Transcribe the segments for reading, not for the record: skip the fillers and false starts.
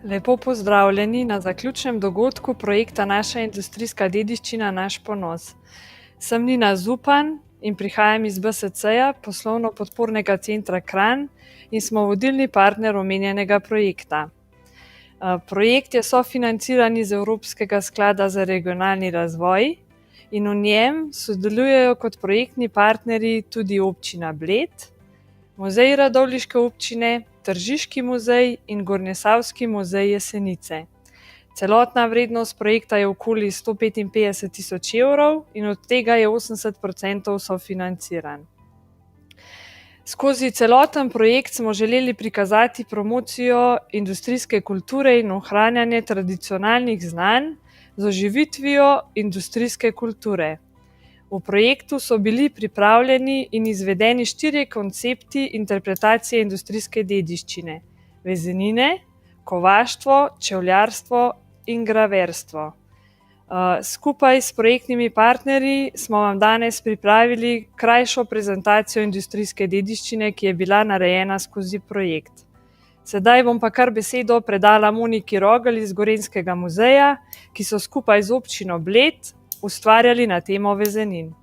Lepo pozdravljeni na zaključnem dogodku projekta Naša industrijska dediščina, naš ponos. Sem Nina Zupan in prihajam iz BSC-ja, poslovno-podpornega centra Kranj, in smo vodilni partner omenjenega projekta. Projekt je sofinanciran iz Evropskega sklada za regionalni razvoj in v njem sodelujejo kot projektni partnerji tudi občina Bled, Muzej Radovljiške občine, Tržiški muzej in Gornjesavski muzej Jesenice. Celotna vrednost projekta je okoli 155.000 evrov in od tega je 80% sofinanciran. Skozi celoten projekt smo želeli prikazati promocijo industrijske kulture in ohranjanje tradicionalnih znanj z oživitvijo industrijske kulture. V projektu so bili pripravljeni in izvedeni 4 koncepti interpretacije industrijske dediščine: vezenine, kovaštvo, čevljarstvo in graverstvo. Skupaj s projektnimi partnerji smo vam danes pripravili krajšo prezentacijo industrijske dediščine, ki je bila narejena skozi projekt. Sedaj bom pa kar besedo predala Moniki Rogelj iz Gorenjskega muzeja, ki so skupaj z občino Bled ustvarjali na temo vezenin.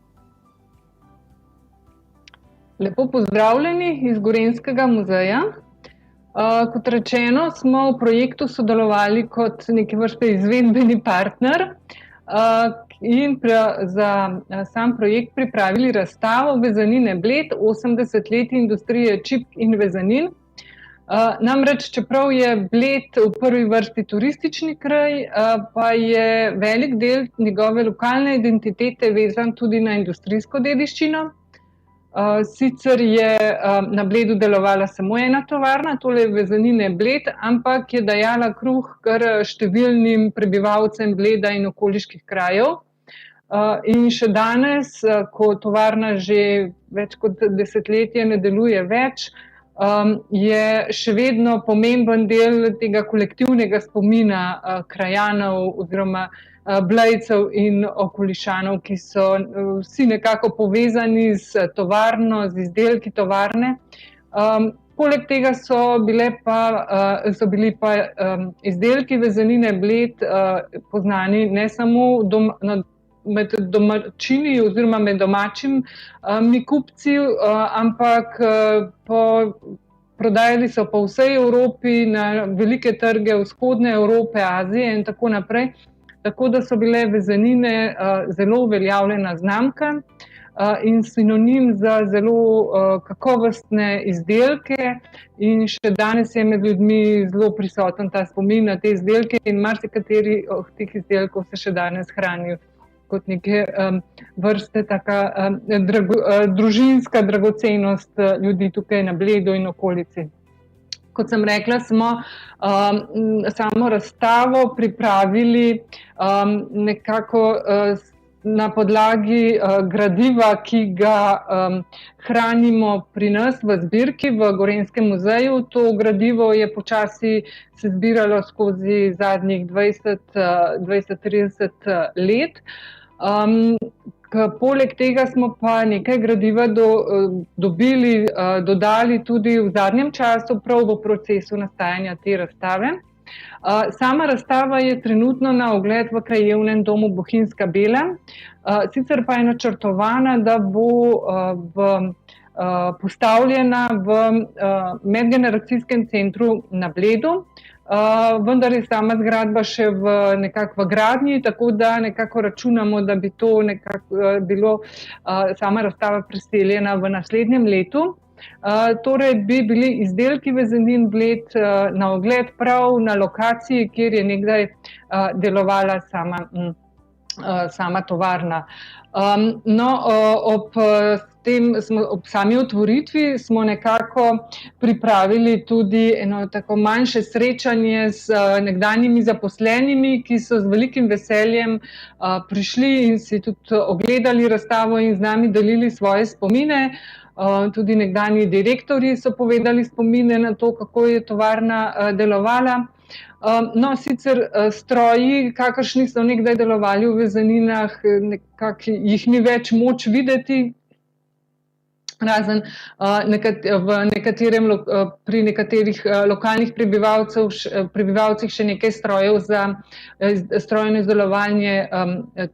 Lepo pozdravljeni iz Gorenjskega muzeja. Kot rečeno, smo v projektu sodelovali kot neke vrste izvedbeni partner in za sam projekt pripravili razstavo Vezenine Bled, 80 let industrije čipk in vezenin. Namreč, čeprav je Bled v prvi vrsti turistični kraj, pa je velik del njegove lokalne identitete vezan tudi na industrijsko dediščino. Sicer je na Bledu delovala samo ena tovarna, tole Vezenine Bled, ampak je dajala kruh kar številnim prebivalcem Bleda in okoliških krajev. In še danes, ko tovarna že več kot desetletje ne deluje več, je še vedno pomemben del tega kolektivnega spomina krajanov oziroma Blejcev in okolišanov, ki so vsi nekako povezani z tovarno, z izdelki tovarne. Poleg tega so bili pa izdelki Vezenine Bled poznani ne samo med domačini oziroma med domačimi kupci, ampak prodajali so po vsej Evropi, na velike trge vzhodne Evrope, Azije in tako naprej. Tako da so bile vezenine zelo uveljavljena znamka in sinonim za zelo kakovostne izdelke, in še danes je med ljudmi zelo prisoten ta spomin na te izdelke in marsikateri od teh izdelkov se še danes hrani kot neke vrste taka družinska dragocenost ljudi tukaj na Bledu in okolici. Kot sem rekla, smo samo razstavo pripravili nekako na podlagi gradiva, ki ga hranimo pri nas v zbirki v Gorenjskem muzeju. To gradivo je počasi se zbiralo skozi zadnjih 20-30 let. Poleg tega smo pa nekaj gradiva dodali tudi v zadnjem času, prav v procesu nastajanja te razstave. Sama razstava je trenutno na ogled v Krajevnem domu Bohinjska Bela, sicer pa je načrtovana, da bo postavljena v medgeneracijskem centru na Bledu, vendar je sama zgradba še nekako v gradnji, tako da nekako računamo, da bi to nekako bilo sama razstava preseljena v naslednjem letu. Torej bi bili izdelki Vezenin Bled na ogled prav na lokaciji, kjer je nekdaj delovala sama tovarna. Ob sami otvoritvi smo nekako pripravili tudi eno tako manjše srečanje z nekdanjimi zaposlenimi, ki so z velikim veseljem prišli in si tudi ogledali razstavo in z nami delili svoje spomine. Tudi nekdanji direktorji so povedali spomine na to, kako je tovarna delovala. No, sicer stroji, kakršni so nekdaj delovali v Vezeninah, nekako jih ni več moč videti. razen pri nekaterih lokalnih prebivalcih še nekaj strojev za strojno izdelovanje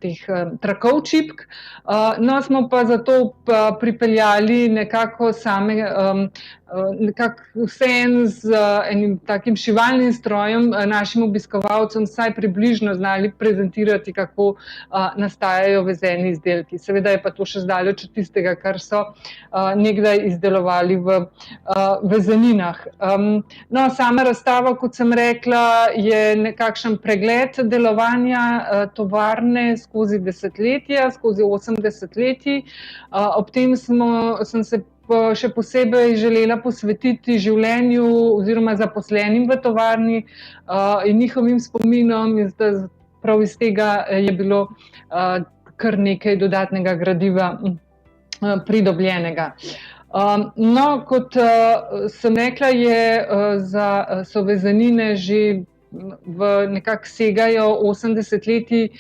teh trakov čipk. No, smo pa zato pripeljali nekako vseeno z enim takim šivalnim strojem našim obiskovalcem vsaj približno znali prezentirati, kako nastajajo vezeni izdelki. Seveda je pa to še zdaleč od tistega, kar so nekdaj izdelovali v vezeninah. No, sama razstava, kot sem rekla, je nekakšen pregled delovanja tovarne skozi desetletja, skozi 8 desetletij. Ob tem sem se še posebej želela posvetiti življenju oziroma zaposlenim v tovarni in njihovim spominom, in prav iz tega je bilo kar nekaj dodatnega gradiva pridobljenega. No, kot sem rekla, so vezenine že nekako segajo 8 desetletij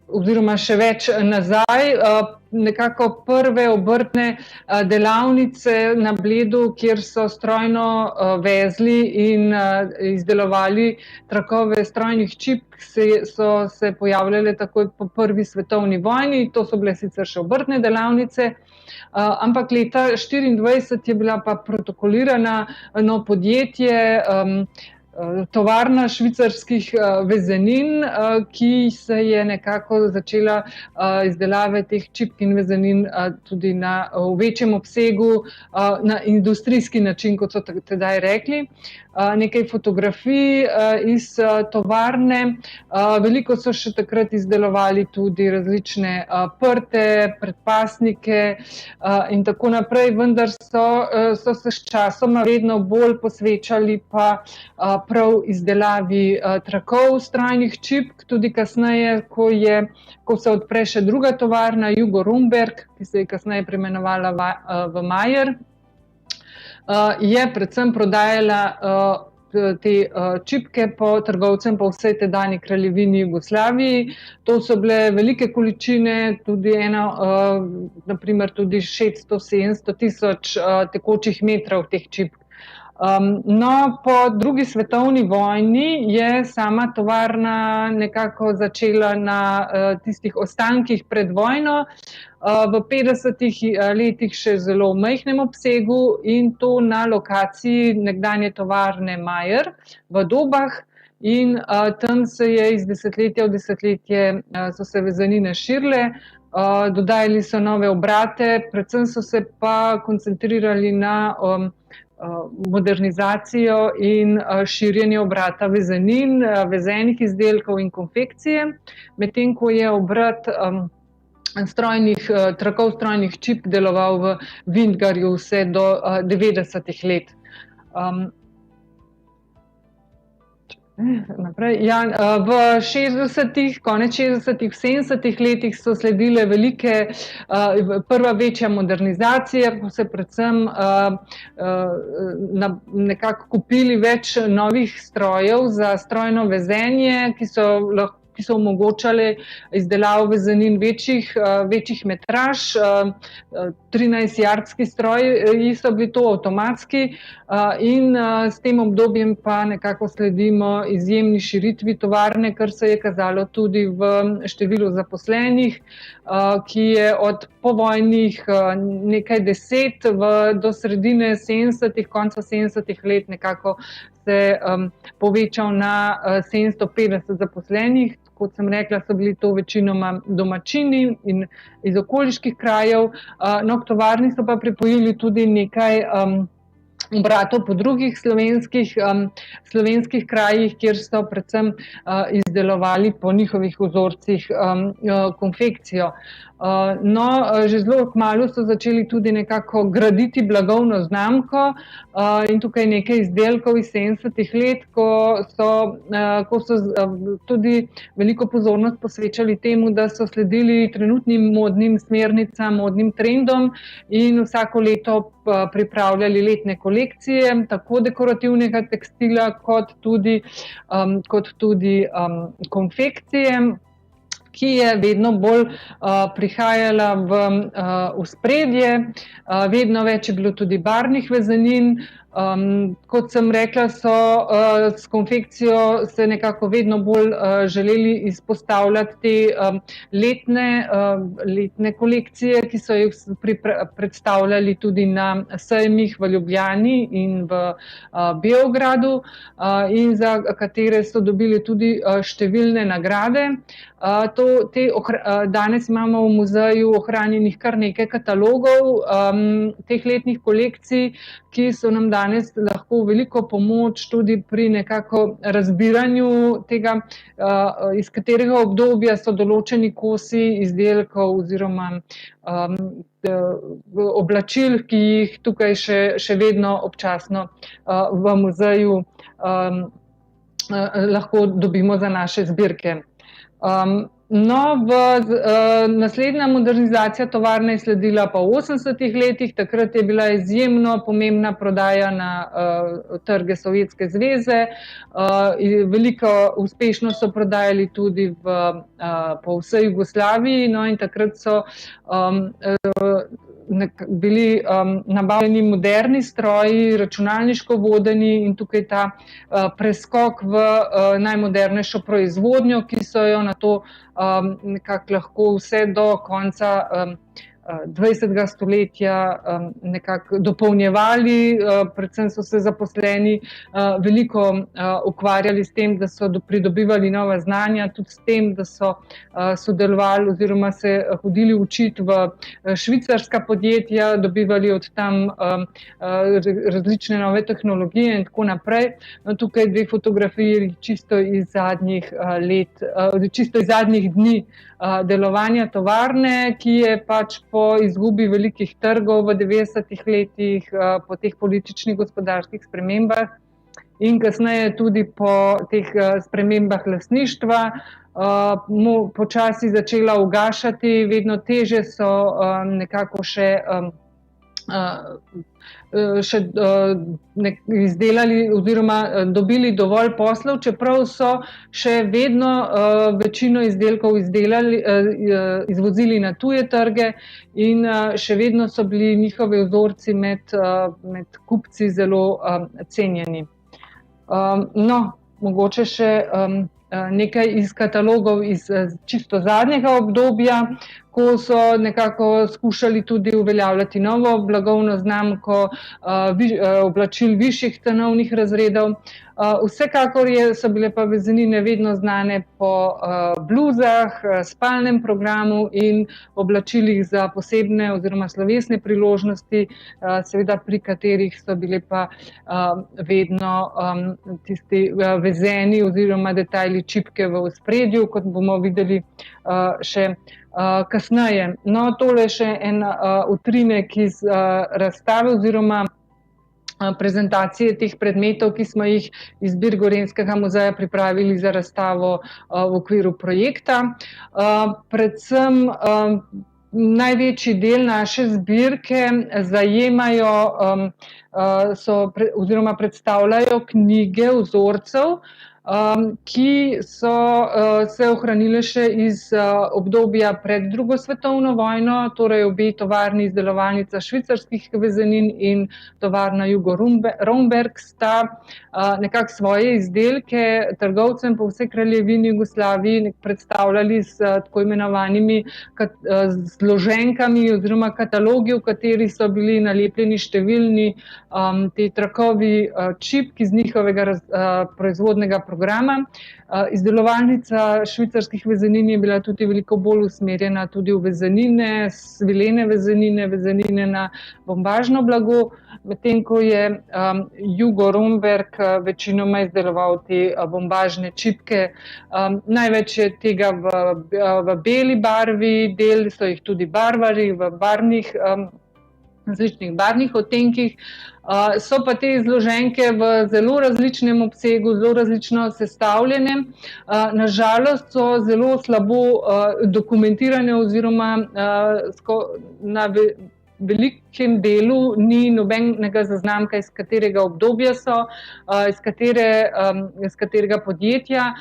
oziroma še več nazaj. Nekako prve obrtne delavnice na Bledu, kjer so strojno vezli in izdelovali trakove strojnih čipk, so se pojavljale takoj po prvi svetovni vojni. To so bile sicer še obrtne delavnice, ampak leta 1924 je bila pa protokolirana podjetje, tovarna švicarskih vezenin, ki se je nekako začela izdelave teh čipk in vezenin tudi v večjem obsegu, na industrijski način, kot so tedaj rekli. Nekaj fotografij iz tovarne. Veliko so še takrat izdelovali tudi različne prte, predpasnike in tako naprej, vendar so se sčasoma vedno bolj posvečali pa prav izdelavi trakov strojnih čipk. Tudi kasneje, ko se odpre še druga tovarna, Jugo Rumberg, ki se je kasneje preimenovala v Mayer, je predvsem prodajala te čipke trgovcem po vsej tedanji kraljevini Jugoslaviji. To so bile velike količine, tudi naprimer tudi 600-700 tisoč tekočih metrov teh čipk. No, po drugi svetovni vojni je sama tovarna nekako začela na tistih ostankih pred vojno, v 50-ih letih še zelo v majhnem obsegu, in to na lokaciji nekdanje tovarne Mayer v Dobah. In tam se je iz desetletja v desetletje so se vezenine širile, dodajali so nove obrate, predvsem so se pa koncentrirali na modernizacijo in širjenje obrata vezenin, vezenih izdelkov in konfekcije, medtem ko je obrat trakov strojnih čipk deloval v Vintgarju vse do 90-ih let. Naprej. Ja, v 60-ih, konec 60-ih, 70-ih letih so sledile prva večja modernizacija, ko so predvsem nekako kupili več novih strojev za strojno vezenje, ki so omogočali izdelavo vezenin večjih metraž. 13-jardski stroji so bili to, avtomatski, in s tem obdobjem pa nekako sledimo izjemni širitvi tovarne, kar se je kazalo tudi v številu zaposlenih, ki je od povojnih nekaj deset do sredine 70-ih, konca 70-ih let nekako se povečal na 750 zaposlenih. Kot sem rekla, so bili to večinoma domačini in iz okoliških krajev. No, k tovarni so pa pripojili tudi nekaj obratov po drugih slovenskih krajih, kjer so predvsem izdelovali po njihovih vzorcih konfekcijo. No, že zelo kmalu so začeli tudi nekako graditi blagovno znamko, in tukaj nekaj izdelkov iz 70-ih let, ko so tudi veliko pozornost posvečali temu, da so sledili trenutnim modnim smernicam, modnim trendom in vsako leto pripravljali letne kolekcije, tako dekorativnega tekstila kot tudi konfekcije, ki je vedno bolj prihajala v ospredje. Vedno več je bilo tudi barvnih vezanin. Kot sem rekla, so s konfekcijo se nekako vedno bolj želeli izpostavljati te letne kolekcije, ki so jih predstavljali tudi na sejmih v Ljubljani in v Beogradu, in za katere so dobili tudi številne nagrade. Danes imamo v muzeju ohranjenih kar nekaj katalogov teh letnih kolekcij, ki so nam danes lahko veliko pomoč tudi pri nekako razbiranju tega, iz katerega obdobja so določeni kosi izdelkov oziroma oblačil, ki jih tukaj še vedno občasno v muzeju lahko dobimo za naše zbirke. Naslednja modernizacija tovarne je sledila pa v 80. letih. Takrat je bila izjemno pomembna prodaja na trge Sovjetske zveze. Veliko uspešno so prodajali tudi po vsej Jugoslaviji, no, in takrat so bili nabavljeni moderni stroji, računalniško vodeni, in tukaj ta preskok v najmodernejšo proizvodnjo, ki so jo nato nekako lahko vse do konca 20. stoletja nekako dopolnjevali. Predvsem so se zaposleni veliko ukvarjali s tem, da so pridobivali nova znanja, tudi s tem, da so sodelovali oziroma se hodili učiti v švicarska podjetja, dobivali od tam različne nove tehnologije in tako naprej. No, tukaj dve fotografiji čisto iz zadnjih let, čisto iz zadnjih dni delovanja tovarne, ki je pač po izgubi velikih trgov v 90. letih, po teh političnih gospodarskih spremembah in kasneje tudi po teh spremembah lastništva počasi začela ugašati. Vedno teže so nekako še izdelali oziroma dobili dovolj poslov, čeprav so še vedno večino izdelkov izvozili na tuje trge in še vedno so bili njihovi vzorci med kupci zelo cenjeni. No, mogoče še nekaj iz katalogov iz čisto zadnjega obdobja, ko so nekako skušali tudi uveljavljati novo blagovno znamko oblačil višjih cenovnih razredov. Vsekakor so bile pa vezenine vedno znane po bluzah, spalnem programu in oblačilih za posebne oziroma slovesne priložnosti, seveda pri katerih so bile pa vedno tisti vezeni oziroma detajli čipke v ospredju, kot bomo videli še kasneje. No, tole je še en utrinek iz razstave oziroma prezentacije teh predmetov, ki smo jih iz zbirk Gorenjskega muzeja pripravili za razstavo v okviru projekta. Predvsem največji del naše zbirke zajemajo oziroma predstavljajo knjige vzorcev, ki so se ohranile še iz obdobja pred drugo svetovno vojno, torej obe tovarni, izdelovalnica švicarskih vezenin in tovarna Jugo Romberg, sta nekako svoje izdelke trgovcem po vsej kraljevini Jugoslaviji predstavljali s tako imenovanimi zloženkami oziroma katalogi, v katerih so bili nalepljeni številni te trakovi čipk iz njihovega proizvodnega programa. Izdelovalnica švicarskih vezenin je bila tudi veliko bolj usmerjena tudi v vezenine, svilene vezenine, vezenine na bombažno blago, medtem ko je Jugo Romberg večinoma izdeloval te bombažne čipke. Največ je tega v beli barvi, del so jih tudi barvari v različnih barvnih odtenkih. So pa te zloženke v zelo različnem obsegu, zelo različno sestavljene. Na žalost so zelo slabo dokumentirane oziroma velikem delu ni nobenega zaznamka, iz katerega obdobja so, iz katerega podjetja,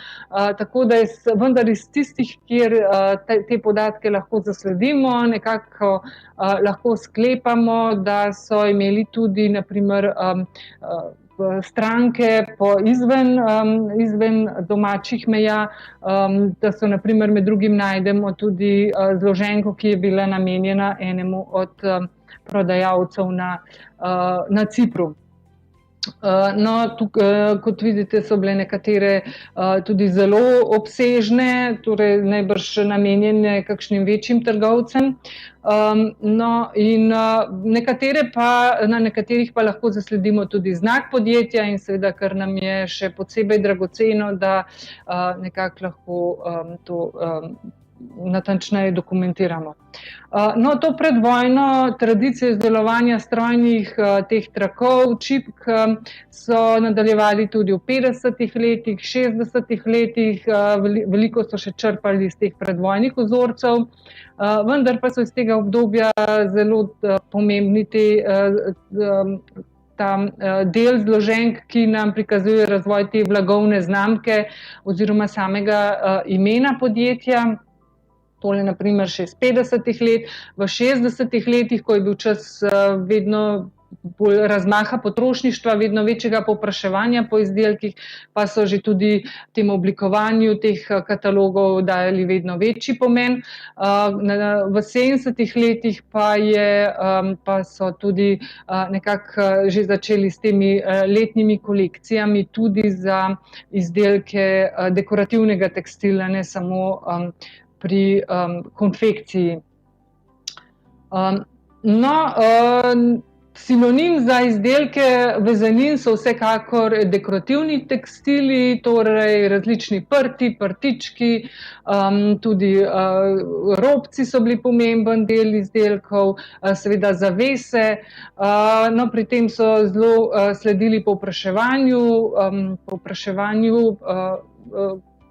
tako da vendar iz tistih, kjer te podatke lahko zasledimo, nekako lahko sklepamo, da so imeli tudi na primer stranke izven domačih meja, da so na primer med drugim najdemo tudi zloženko, ki je bila namenjena enemu od prodajalcev na Cipru. No, tukaj, kot vidite, so bile nekatere tudi zelo obsežne, torej najbrž namenjene kakšnim večjim trgovcem. No, in na nekaterih pa lahko zasledimo tudi znak podjetja in seveda, kar nam je še posebej dragoceno, da nekako lahko to natančneje dokumentiramo. No, to predvojno tradicijo izdelovanja strojnih teh trakov, čipk so nadaljevali tudi v 50. letih, 60. letih, veliko so še črpali iz teh predvojnih vzorcev, vendar pa so iz tega obdobja zelo pomembni ta del zloženk, ki nam prikazuje razvoj te blagovne znamke oziroma samega imena podjetja. Tole naprimer še iz 50. let, v 60. letih, ko je bil čas vedno bolj razmaha potrošništva, vedno večjega povpraševanja po izdelkih, pa so že tudi temu oblikovanju teh katalogov dajali vedno večji pomen. V 70. letih pa so tudi nekako že začeli s temi letnimi kolekcijami tudi za izdelke dekorativnega tekstila, ne samo pri konfekciji. No, sinonim za izdelke vezanin so vsekakor dekorativni tekstili, torej različni prti, prtički, tudi robci so bili pomemben del izdelkov, seveda zavese. No, pri tem so zelo sledili povpraševanju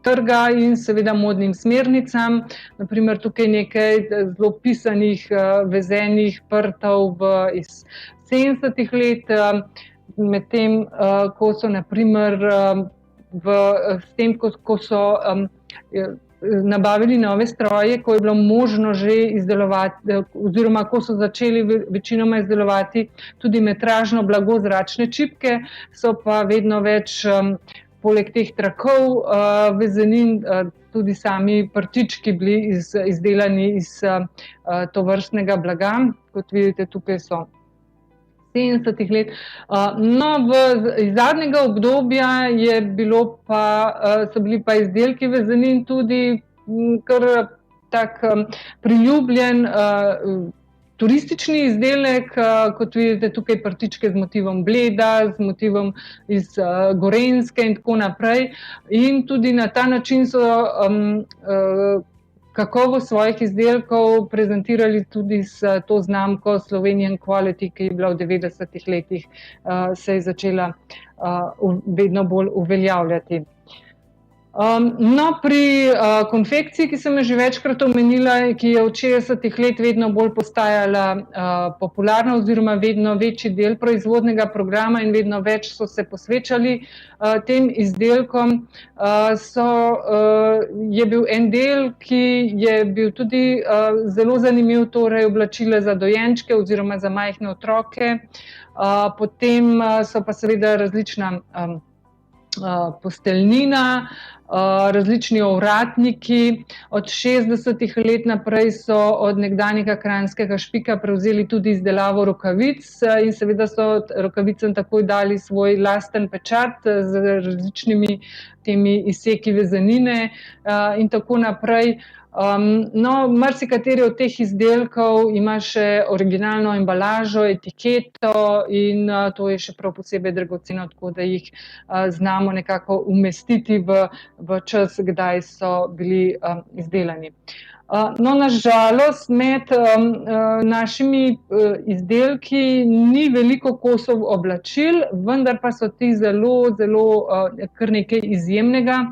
trga in seveda modnim smernicam. Naprimer, tukaj nekaj zelo pisanih vezenih prtov iz 70. let, medtem ko so naprimer ko so nabavili nove stroje, ko je bilo možno že izdelovati, oziroma ko so začeli večinoma izdelovati tudi metražno blago zračne čipke, so pa vedno več poleg teh trakov vezenin tudi sami prtički bili izdelani iz tovrstnega blaga. Kot vidite, tukaj so 70. let. No, iz zadnjega obdobja so bili pa izdelki vezenin tudi kar tak priljubljen turistični izdelek, kot vidite tukaj prtičke z motivom Bleda, z motivom iz Gorenjske in tako naprej. In tudi na ta način so kakovost svojih izdelkov prezentirali tudi s to znamko Slovenian Quality, ki je bila v 90. letih se je začela vedno bolj uveljavljati. No, pri konfekciji, ki sem jo že večkrat omenila, ki je od 60. let vedno bolj postajala popularna oziroma vedno večji del proizvodnega programa in vedno več so se posvečali tem izdelkom, je bil en del, ki je bil tudi zelo zanimiv, torej oblačila za dojenčke oziroma za majhne otroke. Potem so pa seveda različna posteljnina, različni ovratniki. Od 60. let naprej so od nekdanjega Kranjskega Špika prevzeli tudi izdelavo rokavic in seveda so rokavicam takoj dali svoj lasten pečat z različnimi temi izseki vezenine in tako naprej. No, marsikateri od teh izdelkov ima še originalno embalažo, etiketo in to je še prav posebej dragoceno, tako da jih znamo nekako umestiti v čas, kdaj so bili izdelani. No, na žalost med našimi izdelki ni veliko kosov oblačil, vendar pa so ti zelo kar nekaj izjemnega.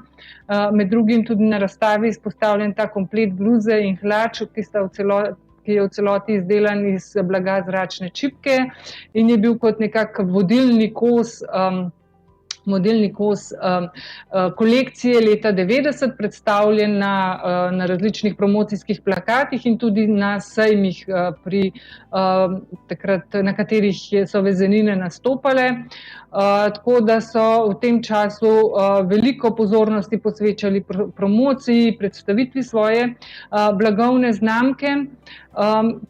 Med drugim tudi na razstavi izpostavljen ta komplet bluze in hlač, ki sta ki je v celoti izdelan iz blaga zračne čipke in je bil kot nekak modelni kos kolekcije leta 90 predstavljen na različnih promocijskih plakatih in tudi na sejmih, takrat, na katerih so vezenine nastopale. Tako da so v tem času veliko pozornosti posvečali promociji, predstavitvi svoje blagovne znamke.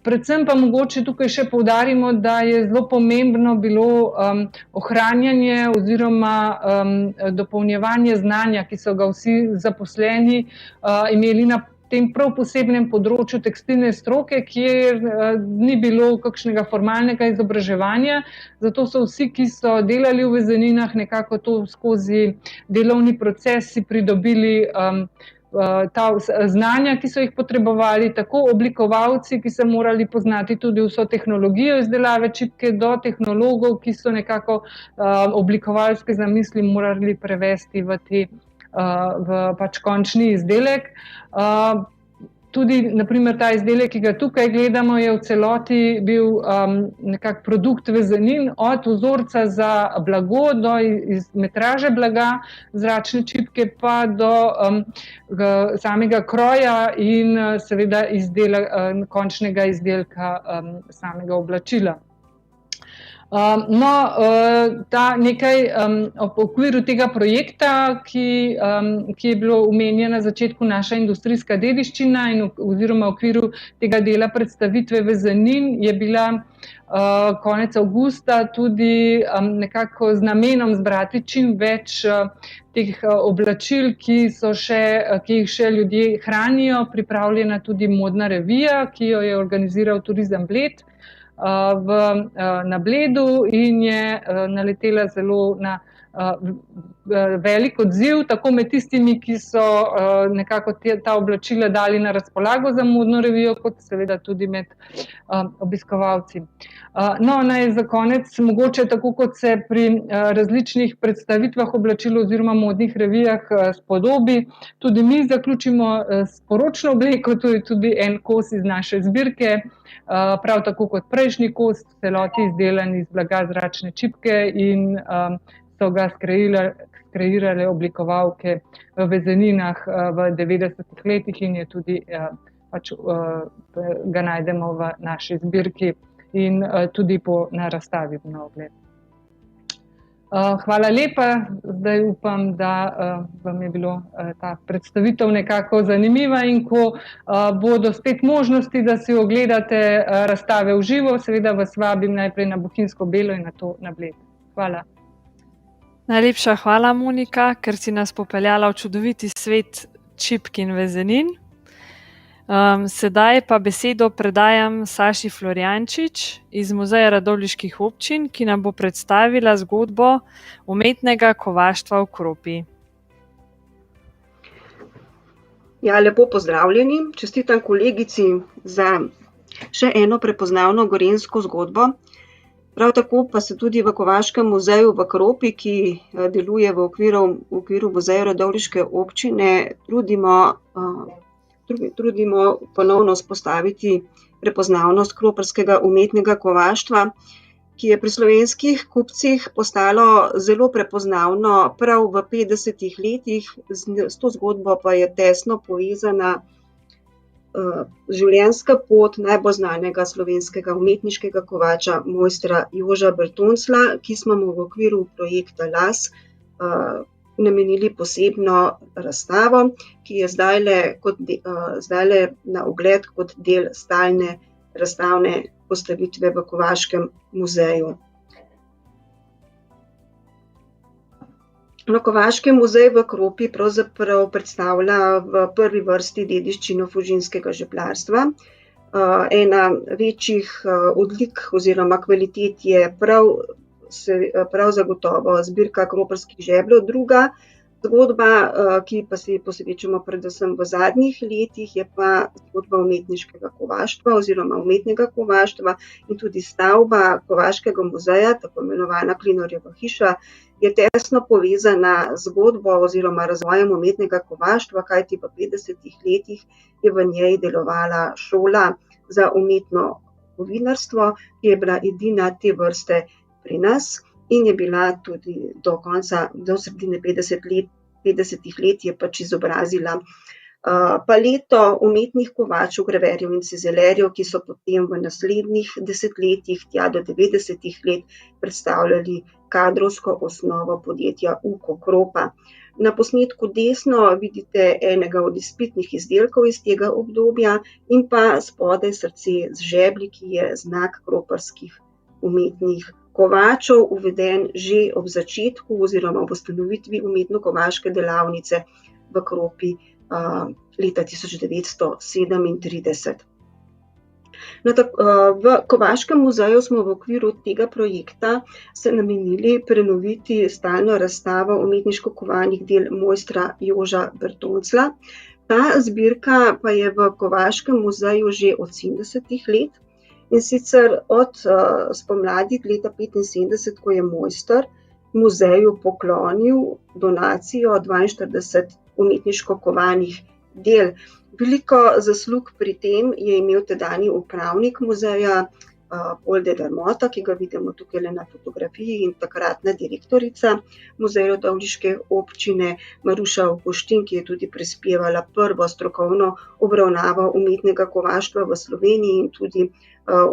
Predvsem pa mogoče tukaj še poudarimo, da je zelo pomembno bilo ohranjanje oziroma dopolnjevanje znanja, ki so ga vsi zaposleni imeli na tem prav posebnem področju tekstilne stroke, kjer ni bilo kakšnega formalnega izobraževanja, zato so vsi, ki so delali v vezeninah, nekako to skozi delovni proces si pridobili ta znanja, ki so jih potrebovali, tako oblikovalci, ki so morali poznati tudi vso tehnologijo izdelave čipke, do tehnologov, ki so nekako oblikovalske zamisli morali prevesti v pač končni izdelek. Tudi, naprimer, ta izdelek, ki ga tukaj gledamo, je v celoti bil nekak produkt vezenin, od vzorca za blago do metraže blaga zračne čipke pa do samega kroja in seveda končnega izdelka samega oblačila. V okviru tega projekta, ki je bilo omenjeno na začetku naša industrijska dediščina in oziroma v okviru tega dela predstavitve vezenin, je bila konec avgusta tudi nekako z namenom zbrati čim več teh oblačil, ki jih še ljudje hranijo, pripravljena tudi modna revija, ki jo je organiziral Turizem Bled na Bledu in je naletela zelo na velik odziv, tako med tistimi, ki so nekako ta oblačila dali na razpolago za modno revijo, kot seveda tudi med obiskovalci. Naj za konec, mogoče tako kot se pri različnih predstavitvah oblačil oziroma modnih revijah spodobi, tudi mi zaključimo s poročno obleko, to je tudi en kos iz naše zbirke, prav tako kot prejšnji kos, v celoti izdelan iz blaga zračne čipke in so ga skreirale oblikovalke v vezeninah v 90-ih letih in je tudi ga najdemo v naši zbirki in tudi na razstavi na ogled. Hvala lepa, zdaj upam, da vam je bilo ta predstavitev nekako zanimiva in ko bodo spet možnosti, da si ogledate razstave v živo, seveda vas vabim najprej na Bohinjsko Belo in nato na Bled. Hvala. Najlepša hvala, Monika, ker si nas popeljala v čudoviti svet čipk in vezenin. Sedaj pa besedo predajam Saši Florjančič iz Muzeja radovljiških občin, ki nam bo predstavila zgodbo umetnega kovaštva v Kropi. Ja, lepo pozdravljeni. Čestitam kolegici za še eno prepoznavno gorenjsko zgodbo. Prav tako pa se tudi v Kovaškem muzeju v Kropi, ki deluje v okviru Muzeja radovljiške občine, trudimo ponovno vzpostaviti prepoznavnost kroprskega umetnega kovaštva, ki je pri slovenskih kupcih postalo zelo prepoznavno prav v 50-ih letih. S to zgodbo pa je tesno povezana življenjska pot najbolj znanega slovenskega umetniškega kovača, mojstra Joža Bertonclja, ki smo mu v okviru projekta LAS namenili posebno razstavo, ki je zdajle na ogled kot del stalne razstavne postavitve v Kovaškem muzeju. Kovaški muzej v Kropi pravzaprav predstavlja v prvi vrsti dediščino fužinskega žeplarstva. Ena večjih odlik oziroma kvalitet je prav zagotovo zbirka kroprskih žebljev. Druga zgodba, ki pa se ji posvečamo predvsem v zadnjih letih, je pa zgodba umetniškega kovaštva oziroma umetnega kovaštva in tudi stavba Kovaškega muzeja, tako imenovana Klinarjeva hiša, je tesno povezana z zgodbo oziroma razvojem umetnega kovaštva, kajti v 50-ih letih je v njej delovala šola za umetno kovinarstvo, ki je bila edina te vrste pri nas in je bila tudi do sredine 50 let je pač izobrazila paleto umetnih kovačev, graverjev in cizelerjev, ki so potem v naslednjih desetletjih, tja do 90 let, predstavljali kadrovsko osnovo podjetja UKO Kropa. Na posnetku desno vidite enega od izpitnih izdelkov iz tega obdobja in pa spodaj srce z žeblji, ki je znak kroparskih umetnih kovačev, uveden že ob začetku oziroma ob ustanovitvi umetno-kovaške delavnice v Kropi leta 1937. V Kovaškem muzeju smo v okviru tega projekta se namenili prenoviti stalno razstavo umetniško kovanih del mojstra Joža Bertonclja. Ta zbirka pa je v Kovaškem muzeju že od 70 let, in sicer od spomladi leta 1975, ko je mojster muzeju poklonil donacijo 42 umetniško kovanih del. Veliko zaslug pri tem je imel tedanji upravnik muzeja Paul de Dermota, ki ga vidimo tukaj na fotografiji, in takratna direktorica muzeja Dovliške občine Maruša Avguštin, ki je tudi prispevala prvo strokovno obravnavo umetnega kovaštva v Sloveniji in tudi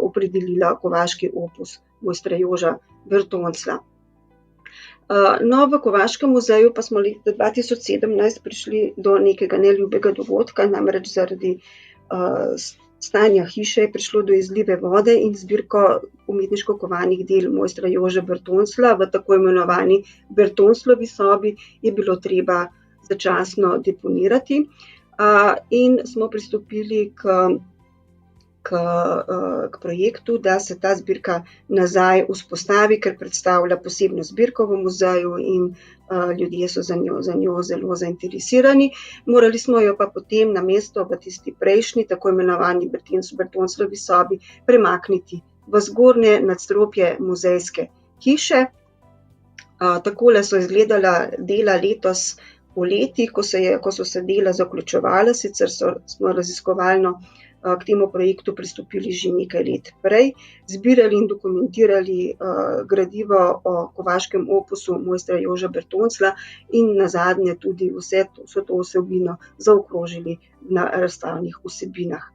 opredelila kovaški opus mojstra Joža Bertonclja. No, v Kovaškem muzeju pa smo leta 2017 prišli do nekega neljubega dogodka, namreč zaradi stanja hiše je prišlo do izlive vode in zbirko umetniško kovanih del mojstra Joža Bertonclja v tako imenovani Bertoncljovi sobi je bilo treba začasno deponirati in smo pristopili k projektu, da se ta zbirka nazaj vzpostavi, ker predstavlja posebno zbirko v muzeju in ljudje so za njo zelo zainteresirani. Morali smo jo pa potem namesto v tisti prejšnji, tako imenovani Bertoncljovi sobi, premakniti v zgornje nadstropje muzejske hiše. Takole so izgledala dela letos poleti, ko so se dela zaključevala, sicer smo raziskovalno k temu projektu pristopili že nekaj let prej, zbirali in dokumentirali gradivo o kovaškem opusu mojstra Joža Bertonclja in nazadnje tudi vso to vsebino zaokrožili na razstavnih vsebinah.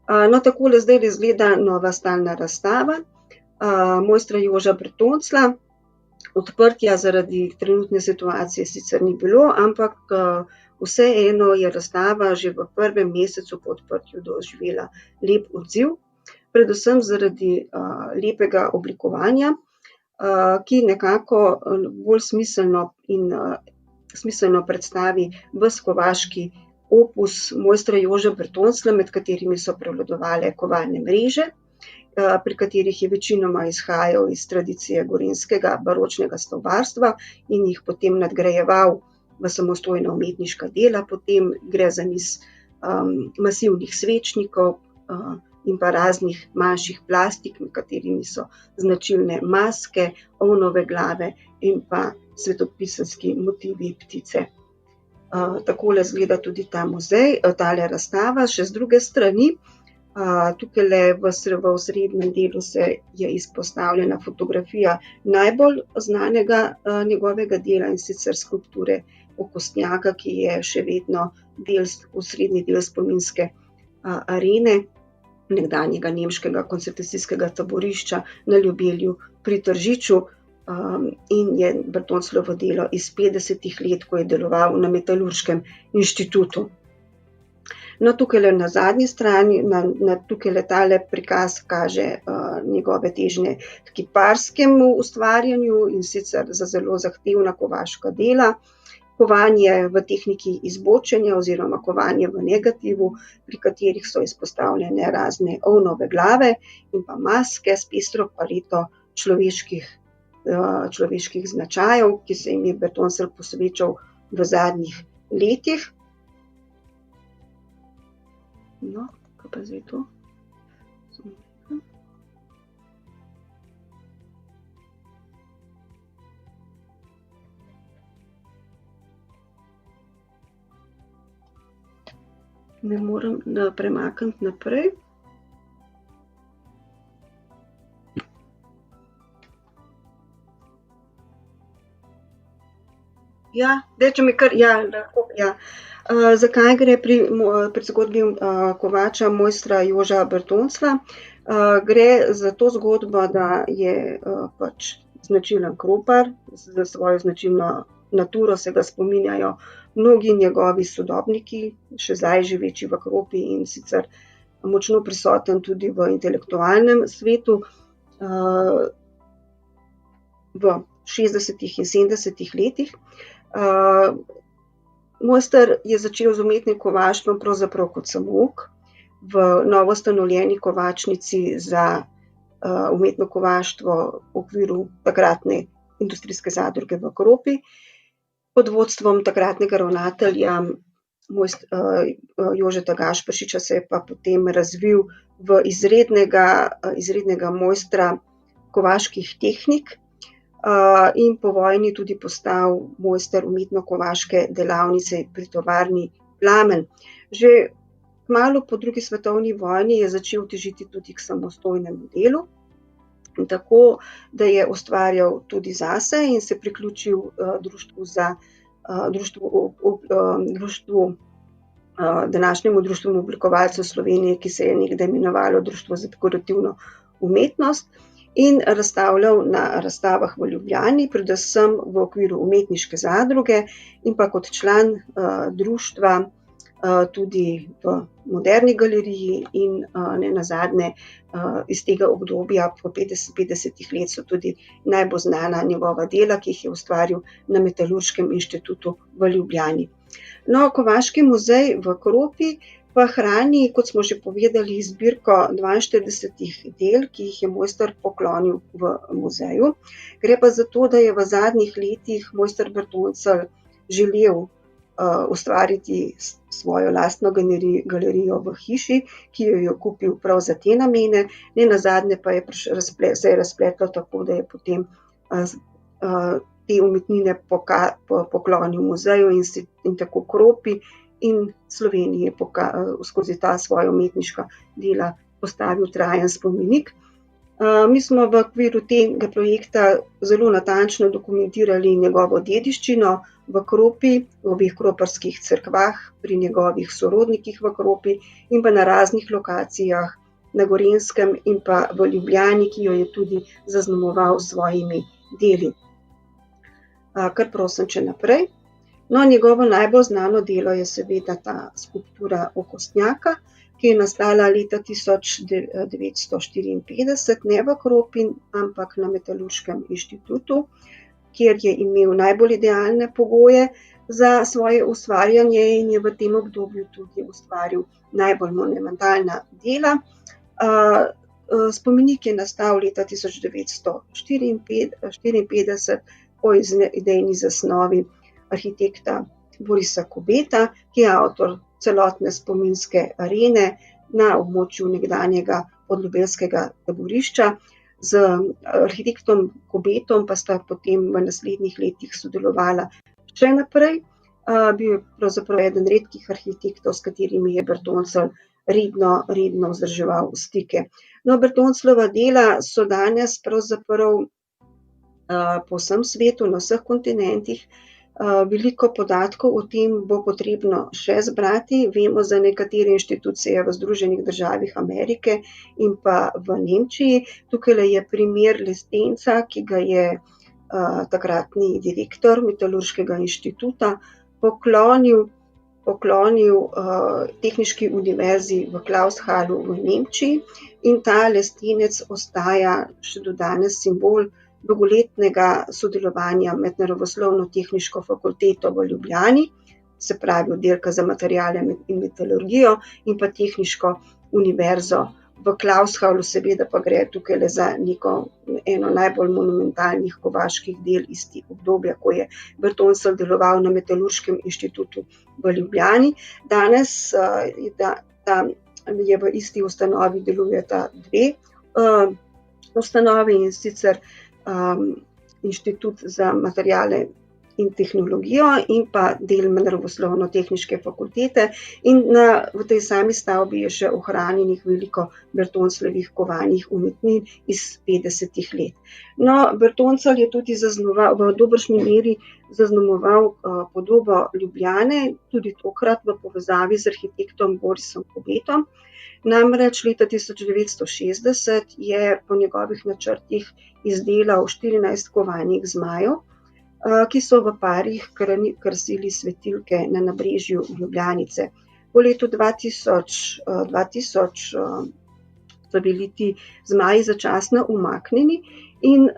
No, takole zdaj izgleda nova stalna razstava mojstra Joža Bertonclja. Odprtja zaradi trenutne situacije sicer ni bilo, ampak vseeno je razstava že v prvem mesecu po odprtju doživela lep odziv, predvsem zaradi lepega oblikovanja, ki nekako bolj smiselno predstavi ves kovaški opus mojstra Joža Bertonclja, med katerimi so prevladovale kovalne mreže, pri katerih je večinoma izhajal iz tradicije gorenjskega baročnega stavbarstva in jih potem nadgrajeval v samostojna umetniška dela. Potem gre za niz masivnih svečnikov in pa raznih manjših plastik, med katerimi so značilne maske, ovnove glave in pa svetopisemski motivi ptice. Takole izgleda tudi ta muzej, tale razstava. Še z druge strani, tukaj v osrednjem delu je izpostavljena fotografija najbolj znanega njegovega dela, in sicer skulpture Okostnjaka, ki je še vedno osrednji del spominske arene nekdanjega nemškega koncentracijskega taborišča na Ljubelju pri Tržiču, in je Bertoncljovo delo iz 50 let, ko je deloval na Metalurškem inštitutu. No, tukaj na zadnji strani, tukaj tale prikaz kaže njegove težnje k kiparskemu ustvarjanju, in sicer za zelo zahtevna kovaška dela. Kovanje v tehniki izbočenja oziroma kovanje v negativu, pri katerih so izpostavljene razne ovnove glave in pa maske s pestro paleto človeških značajev, ki se jim je Bertonclj posvečal v zadnjih letih. No, kaj pa zdaj to? Ne morem premakniti naprej. Ja, če mi kar, lahko, ja. Zakaj gre pri zgodbi kovača mojstra Joža Bertonclja? Gre za to zgodbo, da je pač značilen kropar, za svojo značilno naturo se ga spominjajo mnogi njegovi sodobniki, še zdaj živeči v Kropi in sicer močno prisoten tudi v intelektualnem svetu. V 60. in 70. letih. Mojster je začel z umetnim kovaštvom pravzaprav kot samouk v novoustanovljeni kovačnici za umetno kovaštvo v okviru takratne industrijske zadruge v Kropi. Pod vodstvom takratnega ravnatelja Jožeta Gašperšiča se je pa potem razvil v izrednega mojstra kovaških tehnik in po vojni tudi postal mojster umetno-kovaške delavnice pri tovarni Plamen. Že kmalu po drugi svetovni vojni je začel težiti tudi k samostojnemu delu, in tako, da je ustvarjal tudi zase in se priključil današnjemu društvu oblikovalcev Slovenije, ki se je nekdaj imenovalo Društvo za dekorativno umetnost, in razstavljal na razstavah v Ljubljani, predvsem v okviru umetniške zadruge in pa kot član društva tudi v Moderni galeriji in nenazadnje iz tega obdobja po 50 let so tudi najbolj znana njegova dela, ki jih je ustvaril na Metalurškem inštitutu v Ljubljani. No, Kovaški muzej v Kropi pa hrani, kot smo že povedali, zbirko 42 del, ki jih je mojster poklonil v muzeju. Gre pa za to, da je v zadnjih letih mojster Bertoncelj želel ustvariti svojo lastno galerijo v hiši, ki jo je kupil prav za te namene. Nenazadnje pa se je razpletlo tako, da je potem te umetnine poklonil muzeju in tako Kropi in Sloveniji skozi ta svoja umetniška dela postavil trajen spomenik. Mi smo v okviru tega projekta zelo natančno dokumentirali njegovo dediščino v Kropi, v obeh kroparskih cerkvah, pri njegovih sorodnikih v Kropi in pa na raznih lokacijah na Gorenjskem in pa v Ljubljani, ki jo je tudi zaznamoval s svojimi deli. Kar prosim, če naprej. No, njegovo najbolj znano delo je seveda ta skulptura Okostnjaka, ki je nastala leta 1954, ne v Kropi, ampak na Metalurškem inštitutu, kjer je imel najbolj idealne pogoje za svoje ustvarjanje in je v tem obdobju tudi ustvaril najbolj monumentalna dela. Spomenik je nastal leta 1954 po idejni zasnovi arhitekta Borisa Kobeta, ki je avtor celotne spominske arene na območju nekdanjega podljubelskega taborišča. Z arhitektom Kobetom pa sta potem v naslednjih letih sodelovala še naprej. Bil je pravzaprav eden redkih arhitektov, s katerimi je Bertoncelj redno vzdrževal stike. No, Bertoncljeva dela so danes pravzaprav po vsem svetu, na vseh kontinentih. Veliko podatkov o tem bo potrebno še zbrati. Vemo za nekatere inštitucije v Združenih državah Amerike in pa v Nemčiji. Tukaj je primer lestenca, ki ga je takratni direktor Metalurškega inštituta poklonil Tehniški univerzi v Klaushalu v Nemčiji, in ta lestenec ostaja še do danes simbol dolgoletnega sodelovanja med Naravoslovno-tehniško fakulteto v Ljubljani, se pravi oddelka za materiale in metalurgijo, in pa Tehniško univerzo v Klaushalu, seveda pa gre tukaj le za eno najbolj monumentalnih kovaških del iz tega obdobja, ko je Bertoncelj deloval na Metalurškem inštitutu v Ljubljani. Danes je v isti ustanovi delujeta dve ustanovi, in sicer Inštitut za materiale in tehnologijo in pa del naravoslovno-tehniške fakultete in v tej sami stavbi je še ohranjenih veliko Bertoncljevih kovanih umetnin iz 50 let. No, Bertoncelj je tudi v dobršni meri zaznamoval podobo Ljubljane, tudi tokrat v povezavi z arhitektom Borisom Kubetom. Namreč leta 1960 je po njegovih načrtih izdelal 14 kovanih zmajev, ki so v parih krasili svetilke na nabrežju Ljubljanice. Po letu 2000 so bili ti zmaji začasno umaknjeni in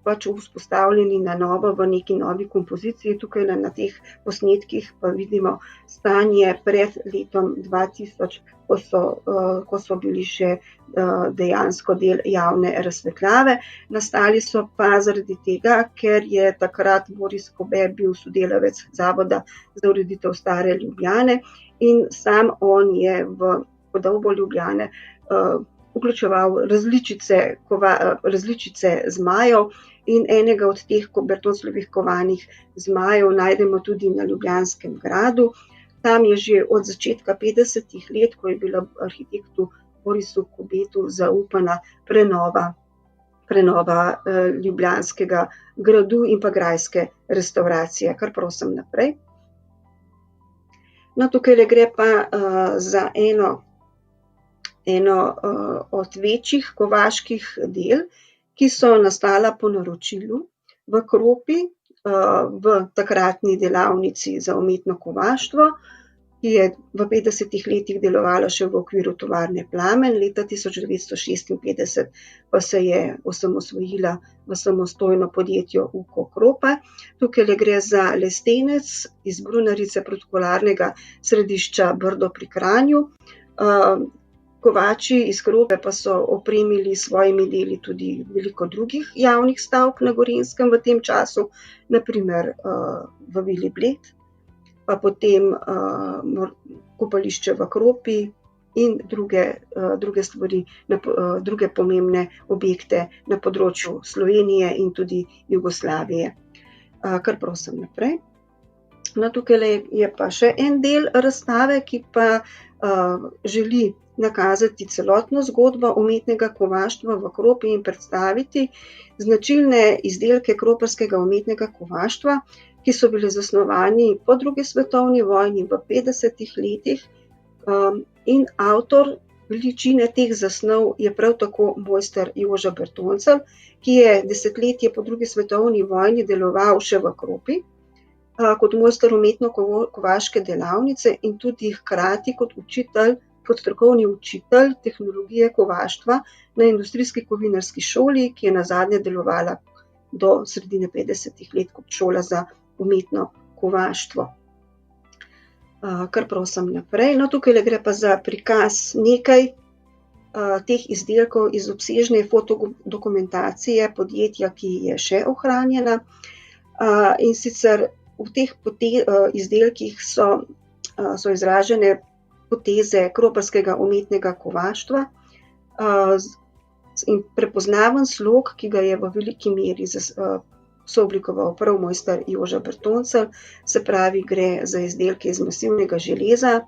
pač vzpostavljeni na novo v neki novi kompoziciji. Tukaj na teh posnetkih pa vidimo stanje pred letom 2000, ko so bili še dejansko del javne razsvetljave. Nastali so pa zaradi tega, ker je takrat Boris Kube bil sodelavec Zavoda za ureditev Stare Ljubljane in sam on je v podobo Ljubljane vključeval različice zmajev in enega od teh Bertoncljevih kovanih zmajev najdemo tudi na Ljubljanskem gradu. Tam je že od začetka 50 let, ko je bila arhitektu Borisu Kubetu zaupana prenova Ljubljanskega gradu in pa grajske restavracije. Kar prosim naprej. No, tukaj gre pa za eno od večjih kovaških del, ki so nastala po naročilu v Kropi, v takratni delavnici za umetno kovaštvo, ki je v 50 letih delovala še v okviru tovarne Plamen, leta 1956 pa se je osamosvojila v samostojno podjetje UKO Kropa. Tukaj gre za lestenec iz brunarice protokolarnega središča Brdo pri Kranju. Kovači iz Krope pa so opremili s svojimi deli tudi veliko drugih javnih stavb na Gorenjskem v tem času, na primer v Vili Bled, pa potem kopališče v Kropi in druge stvari, druge pomembne objekte na področju Slovenije in tudi Jugoslavije. Kar prosim naprej. No, tukaj je pa še en del razstave, ki pa želi nakazati celotno zgodbo umetnega kovaštva v Kropi in predstaviti značilne izdelke kroparskega umetnega kovaštva, ki so bili zasnovani po drugi svetovni vojni v 50 letih. In avtor veličine teh zasnov je prav tako mojster Joža Bertoncelj, ki je desetletje po drugi svetovni vojni deloval še v Kropi kot mojster umetno-kovaške delavnice in tudi hkrati kot strokovni učitelj tehnologije kovaštva na industrijski kovinarski šoli, ki je nazadnje delovala do sredine 50 let kot šola za umetno kovaštvo. Kar prosim naprej. No, tukaj gre pa za prikaz nekaj teh izdelkov iz obsežne fotodokumentacije podjetja, ki je še ohranjena. In sicer v teh izdelkih so izražene poteze kroparskega umetnega kovaštva in prepoznaven slog, ki ga je v veliki meri sooblikoval prav mojster Joža Bertoncelj, se pravi, gre za izdelke iz masivnega železa,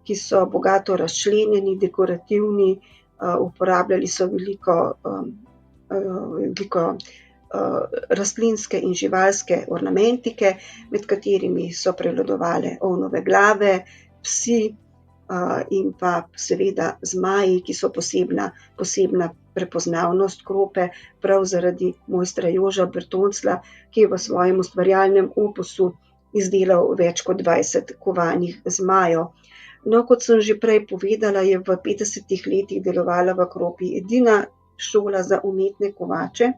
ki so bogato razčlenjeni, dekorativni, uporabljali so veliko rastlinske in živalske ornamentike, med katerimi so prevladovale ovnove glave, psi in pa seveda zmaji, ki so posebna prepoznavnost Krope, prav zaradi mojstra Joža Bertonclja, ki je v svojem ustvarjalnem opusu izdelal več kot 20 kovanih zmajev. No, kot sem že prej povedala, je v 50 letih delovala v Kropi edina šola za umetne kovače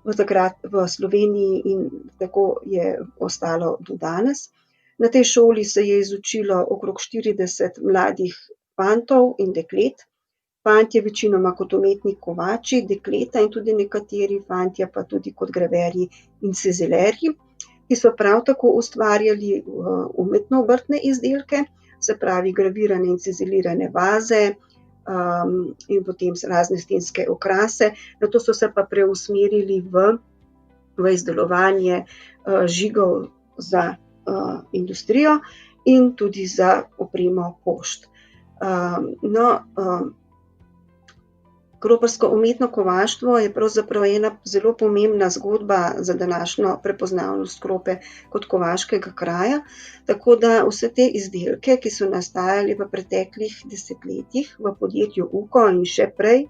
v Sloveniji in tako je ostalo do danes. Na tej šoli se je izučilo okrog 40 mladih fantov in deklet. Fantje večinoma kot umetni kovači, dekleta in tudi nekateri fantje pa tudi kot graverji in cizelerji, ki so prav tako ustvarjali umetno-obrtne izdelke, se pravi gravirane in cizelirane vaze in potem razne stenske okrase. Nato so se pa preusmerili v v izdelovanje žigov za industrijo in tudi za opremo pošt. Kroparsko umetno kovaštvo je pravzaprav ena zelo pomembna zgodba za današnjo prepoznavnost Krope kot kovaškega kraja, tako da vse te izdelke, ki so nastajali v preteklih desetletjih v podjetju Uko in še prej,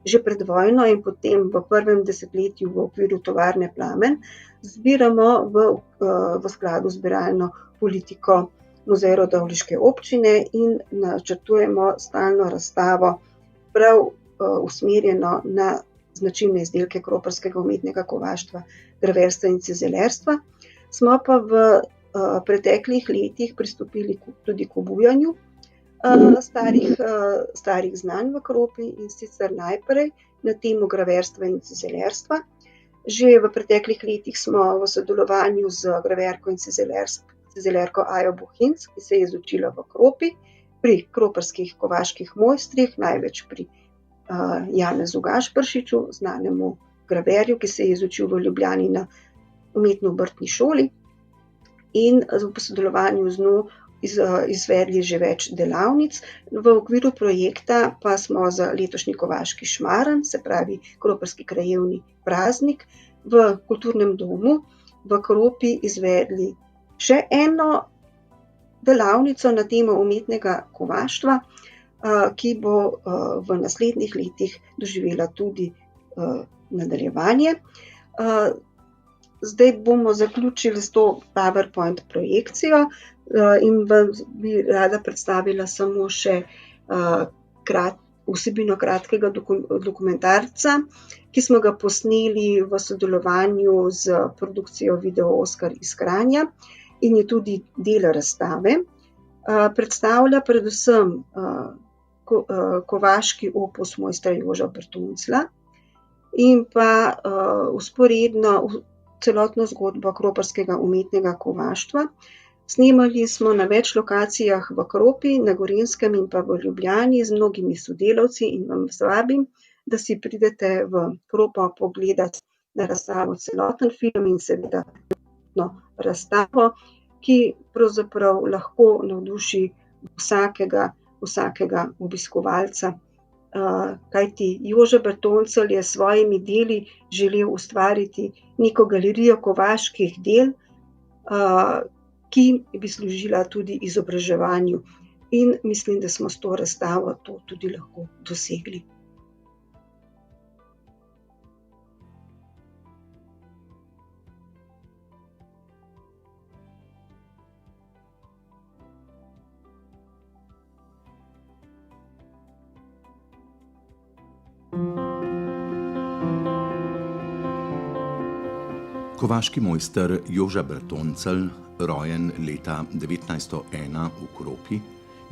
že pred vojno in potem v prvem desetletju v okviru tovarne Plamen, zbiramo v skladu z zbiralno politiko Muzeja Radovljiške občine in načrtujemo stalno razstavo prav usmerjeno na značilne izdelke kroparskega umetnega kovaštva, graverstva in cizelarstva. Smo pa v preteklih letih pristopili tudi k obujanju starih znanj v Kropi, in sicer najprej na temo graverstva in cizelarstva. Že v preteklih letih smo v sodelovanju z graverko in cizelarko Ajo Bohinc, ki se je izučila v Kropi, pri kroparskih kovaških mojstrih, največ pri Janezu Gašperšiču, znanemu graverju, ki se je izučil v Ljubljani na umetno-obrtni šoli, in v sodelovanju z njo izvedli že več delavnic. V okviru projekta pa smo za letošnji kovaški šmaran, se pravi kroparski krajevni praznik, v kulturnem domu v Kropi izvedli še eno delavnico na temo umetnega kovaštva, ki bo v naslednjih letih doživela tudi nadaljevanje. Zdaj bomo zaključili s to PowerPoint projekcijo in vam bi rada predstavila samo še vsebino kratkega dokumentarca, ki smo ga posneli v sodelovanju z produkcijo Video Oskar iz Kranja in je tudi del razstave. Predstavlja predvsem kovaški opus mojstra Joža Bertonclja in pa vzporedno celotno zgodbo kroparskega umetnega kovaštva. Snemali smo na več lokacijah v Kropi, na Gorenjskem in pa v Ljubljani z mnogimi sodelavci in vam vabim, da si pridete v Kropo pogledati na razstavo celoten film in seveda razstavo, ki pravzaprav lahko navduši vsakega obiskovalca. Kajti Jože Bertoncelj je s svojimi deli želel ustvariti neko galerijo kovaških del, ki bi služila tudi izobraževanju. In mislim, da smo s to razstavo to tudi lahko dosegli. Kovaški mojster Joža Bertoncelj, rojen leta 1901 v Kropi,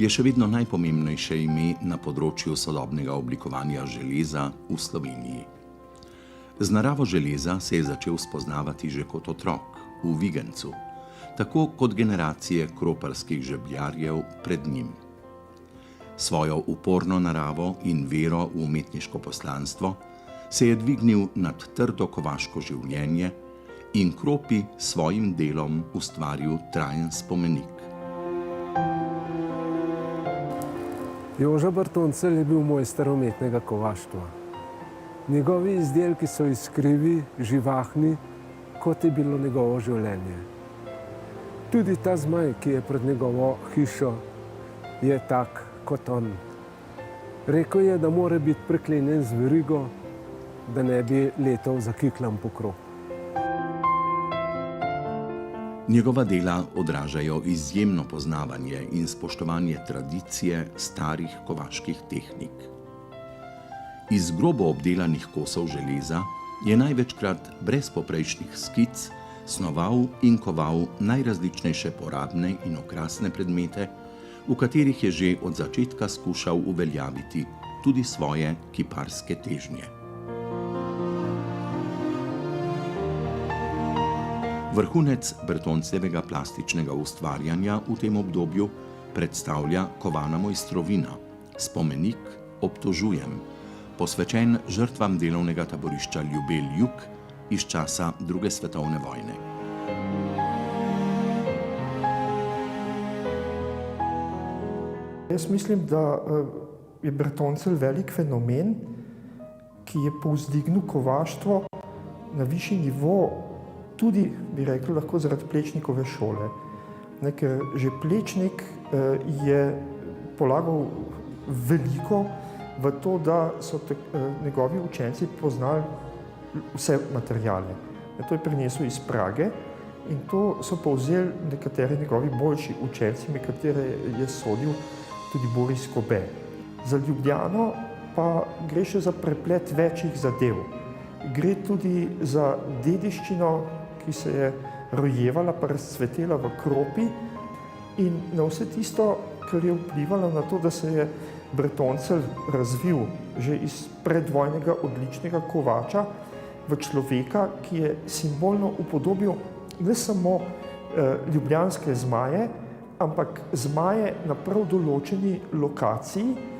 je še vedno najpomembnejše ime na področju sodobnega oblikovanja železa v Sloveniji. Z naravo železa se je začel spoznavati že kot otrok v Vigencu, tako kot generacije kroparskih žebljarjev pred njim. Svojo uporno naravo in vero v umetniško poslanstvo se je dvignil nad trdo kovaško življenje in Kropi svojim delom ustvaril trajen spomenik. Joža Bertoncelj je bil mojster umetnega kovaštva. Njegovi izdelki so iskrivi, živahni, kot je bilo njegovo življenje. Tudi ta zmaj, ki je pred njegovo hišo, je tak kot on. Rekel je, da mora biti priklenjen z verigo, da ne bi letel za kiklam po Kropi. Njegova dela odražajo izjemno poznavanje in spoštovanje tradicije starih kovaških tehnik. Iz grobo obdelanih kosov železa je največkrat brez poprejšnjih skic snoval in koval najrazličnejše porabne in okrasne predmete, v katerih je že od začetka skušal uveljaviti tudi svoje kiparske težnje. Vrhunec Bertoncljevega plastičnega ustvarjanja v tem obdobju predstavlja kovana mojstrovina, spomenik Obtožujem, posvečen žrtvam delovnega taborišča Ljubelj Jug iz časa II. Svetovne vojne. Jaz mislim, da je Bertoncelj velik fenomen, ki je povzdignil kovaštvo na višji nivo, tudi, bi rekli, lahko zaradi Plečnikove šole. Ker že Plečnik je polagal veliko v to, da so njegovi učenci poznali vse materijale. To je prinesel iz Prage in to so povzeli nekateri njegovi boljši učenci, med katere je sodil tudi Boris Kobe. Za Ljubljano pa gre še za preplet večjih zadev. Gre tudi za dediščino, ki se je rojevala pa razcvetela v Kropi in na vse tisto, kar je vplivalo na to, da se je Bertoncelj razvil že iz predvojnega odličnega kovača v človeka, ki je simbolno upodobil ne samo ljubljanske zmaje, ampak zmaje na prav določeni lokaciji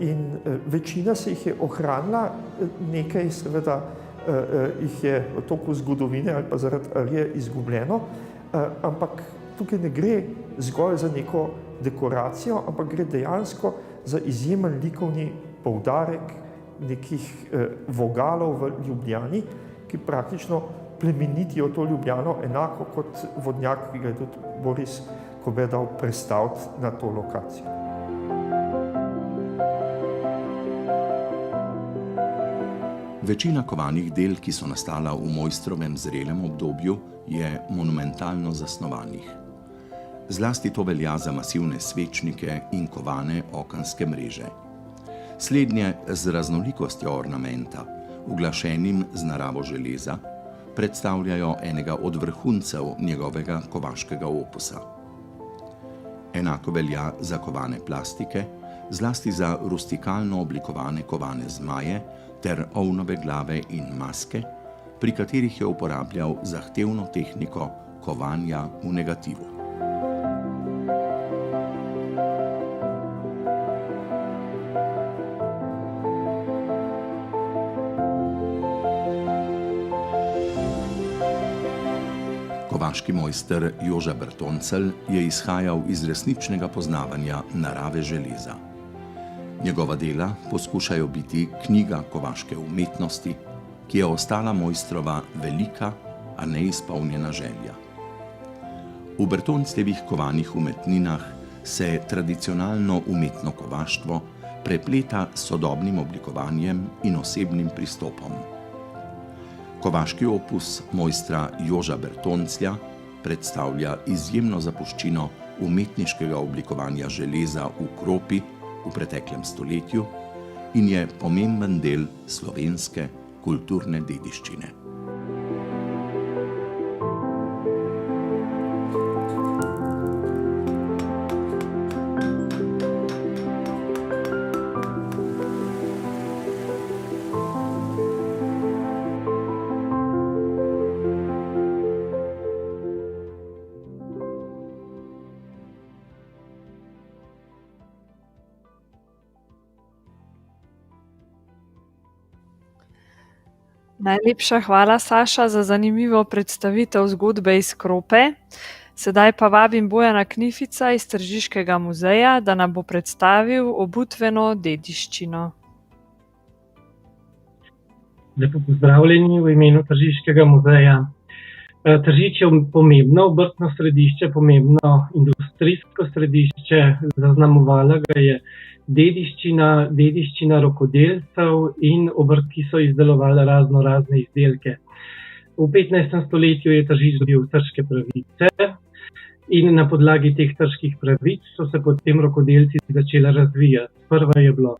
in večina se jih je ohranila, nekaj seveda jih je v toku zgodovine ali pa zaradi arije izgubljeno, ampak tukaj ne gre zgolj za neko dekoracijo, ampak gre dejansko za izjemen likovni poudarek nekih vogalov v Ljubljani, ki praktično plemenitijo to Ljubljano enako kot vodnjak, ki ga je tudi Boris Kobe dal prestaviti na to lokacijo. Večina kovanih del, ki so nastala v mojstrovem zrelem obdobju, je monumentalno zasnovanih. Zlasti to velja za masivne svečnike in kovane okenske mreže. Slednje z raznolikostjo ornamenta, uglašenim z naravo železa, predstavljajo enega od vrhuncev njegovega kovaškega opusa. Enako velja za kovane plastike, zlasti za rustikalno oblikovane kovane zmaje ter ovnove glave in maske, pri katerih je uporabljal zahtevno tehniko kovanja v negativu. Kovaški mojster Joža Bertoncelj je izhajal iz resničnega poznavanja narave železa. Njegova dela poskušajo biti knjiga kovaške umetnosti, ki je ostala mojstrova velika, a neizpolnjena želja. V Bertoncljevih kovanih umetninah se tradicionalno umetno kovaštvo prepleta s sodobnim oblikovanjem in osebnim pristopom. Kovaški opus mojstra Joža Bertonclja predstavlja izjemno zapuščino umetniškega oblikovanja železa v Kropi v preteklem stoletju in je pomemben del slovenske kulturne dediščine. Najlepša hvala, Saša, za zanimivo predstavitev zgodbe iz Krope. Sedaj pa vabim Bojana Knifica iz Tržiškega muzeja, da nam bo predstavil obutveno dediščino. Lepo pozdravljeni v imenu Tržiškega muzeja. Tržič je pomembno obrtno središče, pomembno industrijsko središče, zaznamovala ga je dediščina rokodelcev in obrt, ki so izdelovali razne izdelke. V 15. stoletju je Tržič dobil trške pravice in na podlagi teh trških pravic so se potem rokodelci začeli razvijati. Prva je bilo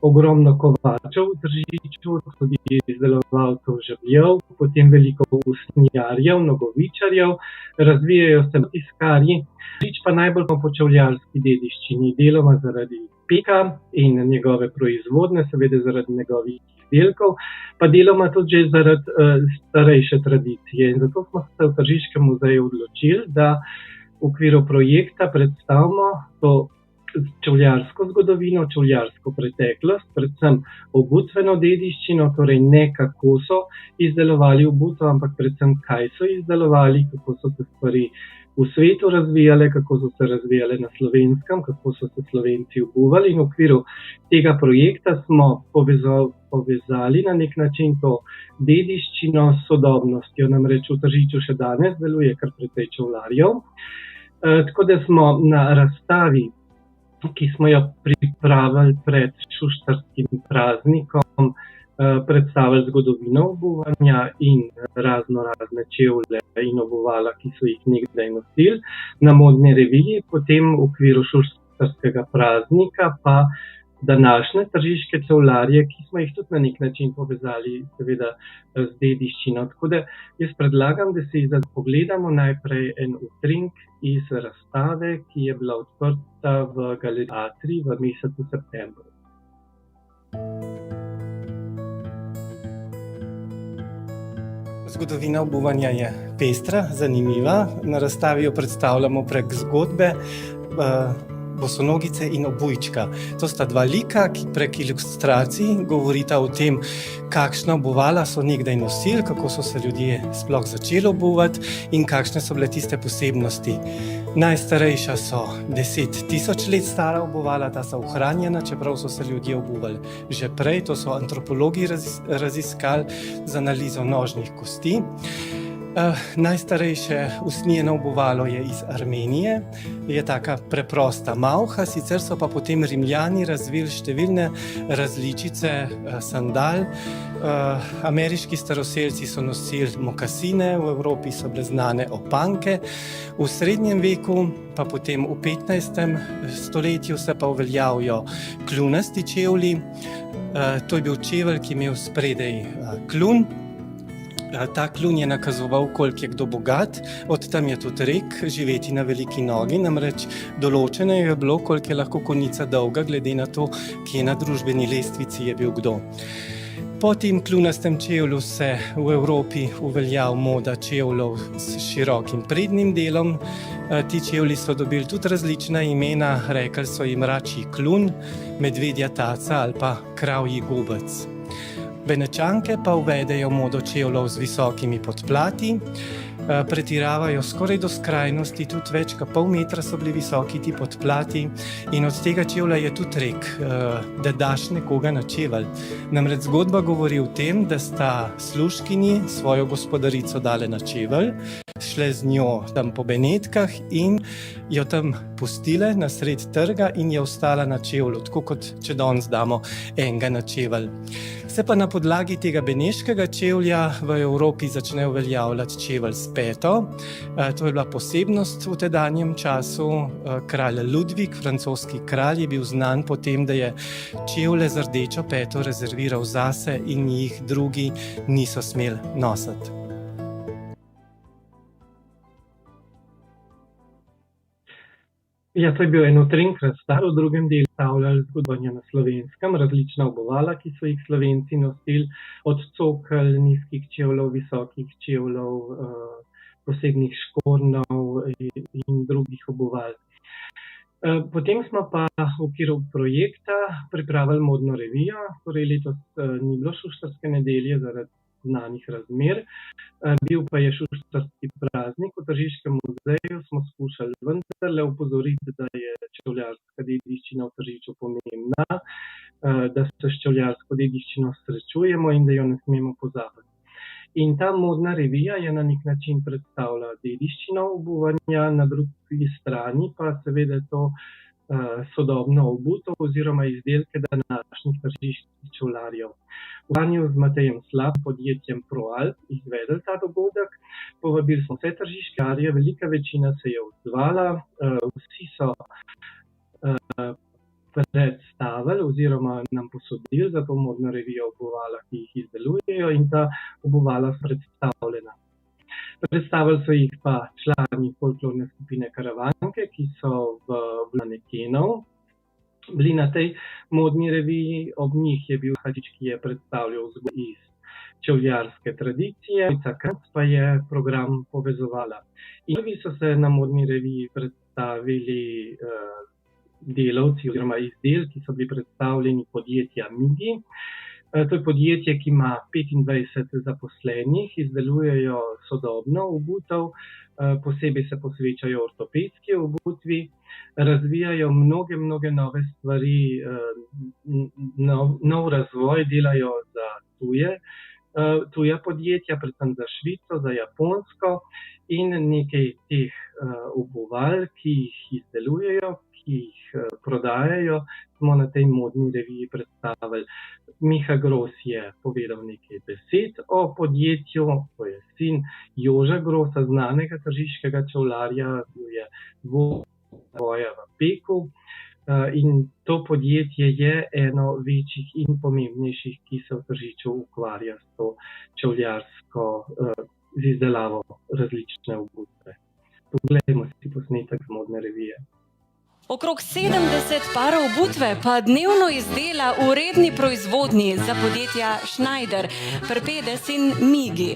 ogromno kovačev v Tržiču, tudi izdelovalcev žabljev, potem veliko usnjarjev, nogovičarjev, razvijajo se tiskarji. Tržič pa najbolj po čevljarski dediščini, deloma zaradi peka in njegove proizvodne, seveda zaradi njegovih izdelkov, pa deloma tudi že zaradi starejše tradicije. In zato smo se v Tržiškem muzeju odločili, da v okviru projekta predstavimo to čevljarsko zgodovino, čevljarsko preteklost, predvsem obutveno dediščino, torej ne kako so izdelovali obutev, ampak predvsem kaj so izdelovali, kako so se stvari v svetu razvijale, kako so se razvijale na Slovenskem, kako so se Slovenci obuvali, in v okviru tega projekta smo povezali na nek način to dediščino s sodobnostjo, namreč v Tržiču še danes deluje kar precej čevljarjev. Tako da smo na razstavi, ki smo jo pripravili pred šuštarskim praznikom, predstavili zgodovino obuvanja in razne čevlje in obuvala, ki so jih nekdaj nosili na modni reviji, potem v okviru šuštarskega praznika pa današnje tržiške čevljarje, ki smo jih tudi na nek način povezali seveda z dediščino. Tako da jaz predlagam, da si pogledamo najprej en utrink iz razstave, ki je bila odprta v Galeriji Atrij v mesecu septembru. Zgodovina obuvanja je pestra, zanimiva. Na razstavi jo predstavljamo prek zgodbe Bosonogice in Obujčka. To sta dva lika, ki prek ilustracij govorita o tem, kakšna obuvala so nekdaj nosili, kako so se ljudje sploh začeli obuvati in kakšne so bile tiste posebnosti. Najstarejša so 10 000 let stara obuvala, ta so ohranjena, čeprav so se ljudje obuvali že prej. To so antropologi raziskali z analizo nožnih kosti. Najstarejše usnjeno obuvalo je iz Armenije, je taka preprosta malha, sicer so pa potem Rimljani razvili številne različice sandal. Ameriški staroselci so nosili mokasine, v Evropi so bile znane opanke, v srednjem veku, pa potem v 15. stoletju se pa uveljavijo kljunasti čevlji. To je bil čevelj, ki je imel spredaj kljun. Ta kljun je nakazoval, koliko je kdo bogat, od tam je tudi rek živeti na veliki nogi, namreč določeno je bilo, koliko je lahko konica dolga, glede na to, kje na družbeni lestvici je bil kdo. Po tem kljunastem čevlju se v Evropi uveljav moda čevljev s širokim prednjim delom. Ti čevlji so dobili tudi različna imena, rekli so jim račji kljun, medvedja taca ali pa kravji gobec. Benečanke pa uvedejo modo čevljev z visokimi podplati, pretiravajo skoraj do skrajnosti, tudi več kot pol metra so bili visoki ti podplati in od tega čevlja je tudi rek, da daš nekoga na čevelj. Namreč zgodba govori o tem, da sta služkinji svojo gospodarico dale na čevelj, šle z njo tam po Benetkah in jo tam pustile na sred trga in je ostala na čevlju, tako kot če danes damo enega na čevelj. Se pa na podlagi tega beneškega čevlja v Evropi začne uveljavljati čevelj s peto. To je bila posebnost v tedanjem času. Kralj Ludvik, francoski kralj, je bil znan po tem, da je čevlje z rdečo peto rezerviral zase in jih drugi niso smeli nositi. Ja, to je bil en utrink razstav, v drugem delu predstavljali zgodovino na Slovenskem, različna obuvala, ki so jih Slovenci nosili, od cokelj, nizkih čevljev, visokih čevljev, posebnih škornjev in drugih obuval. Potem smo pa v okviru projekta pripravili modno revijo, torej letos ni bilo šuštarske nedelje zaradi znanih razmer. Bil pa je šuštarski praznik. V Tržiškem muzeju smo skušali vendarle opozoriti, da je čevljarska dediščina v Tržiču pomembna, da se s čevljarsko dediščino srečujemo in da jo ne smemo pozabiti. In ta modna revija je na nek način predstavlja dediščino obuvanja, na drugi strani pa seveda to sodobno obutev oziroma izdelke današnjih tržiških čevljarjev. V sodelovanju z Matejem Slabim, podjetjem ProAlp, izvedli ta dogodek. Povabili smo vse tržiške čevljarje, velika večina se je odzvala, vsi so predstavili oziroma nam posodili za to modno revijo obuvala, ki jih izdelujejo, in ta obuvala so predstavljena. Predstavili so jih pa člani folklorne skupine Karavanke, ki so v manekenov bili na tej modni reviji. Ob njih je bil Hadič, ki je predstavljal zgodbo iz čevljarske tradicije, Kranjc pa je program povezovala. In prvi so se na modni reviji predstavili delavci oziroma izdelki so bili predstavljeni podjetja Migi. To je podjetje, ki ima 25 zaposlenih, izdelujejo sodobno obutev, posebej se posvečajo ortopedski obutvi, razvijajo mnoge nove stvari, nov razvoj delajo za tuja podjetja, predvsem za Švico, za Japonsko in nekaj teh obuval, ki jih izdelujejo, ki jih prodajajo, smo na tej modni reviji predstavili. Miha Gros je povedal nekaj besed o podjetju, to je sin Joža Grosa, znanega tržiškega čevljarja, bil je vodja v Peku in to podjetje je eno večjih in pomembnejših, ki se v Tržiču ukvarja s to čevljarsko, z izdelavo različne obutve. Poglejmo si posnetek z modne revije. Okrog 70 parov obutve pa dnevno izdela v redni proizvodnji za podjetja Schneider, Perpedes in Migi.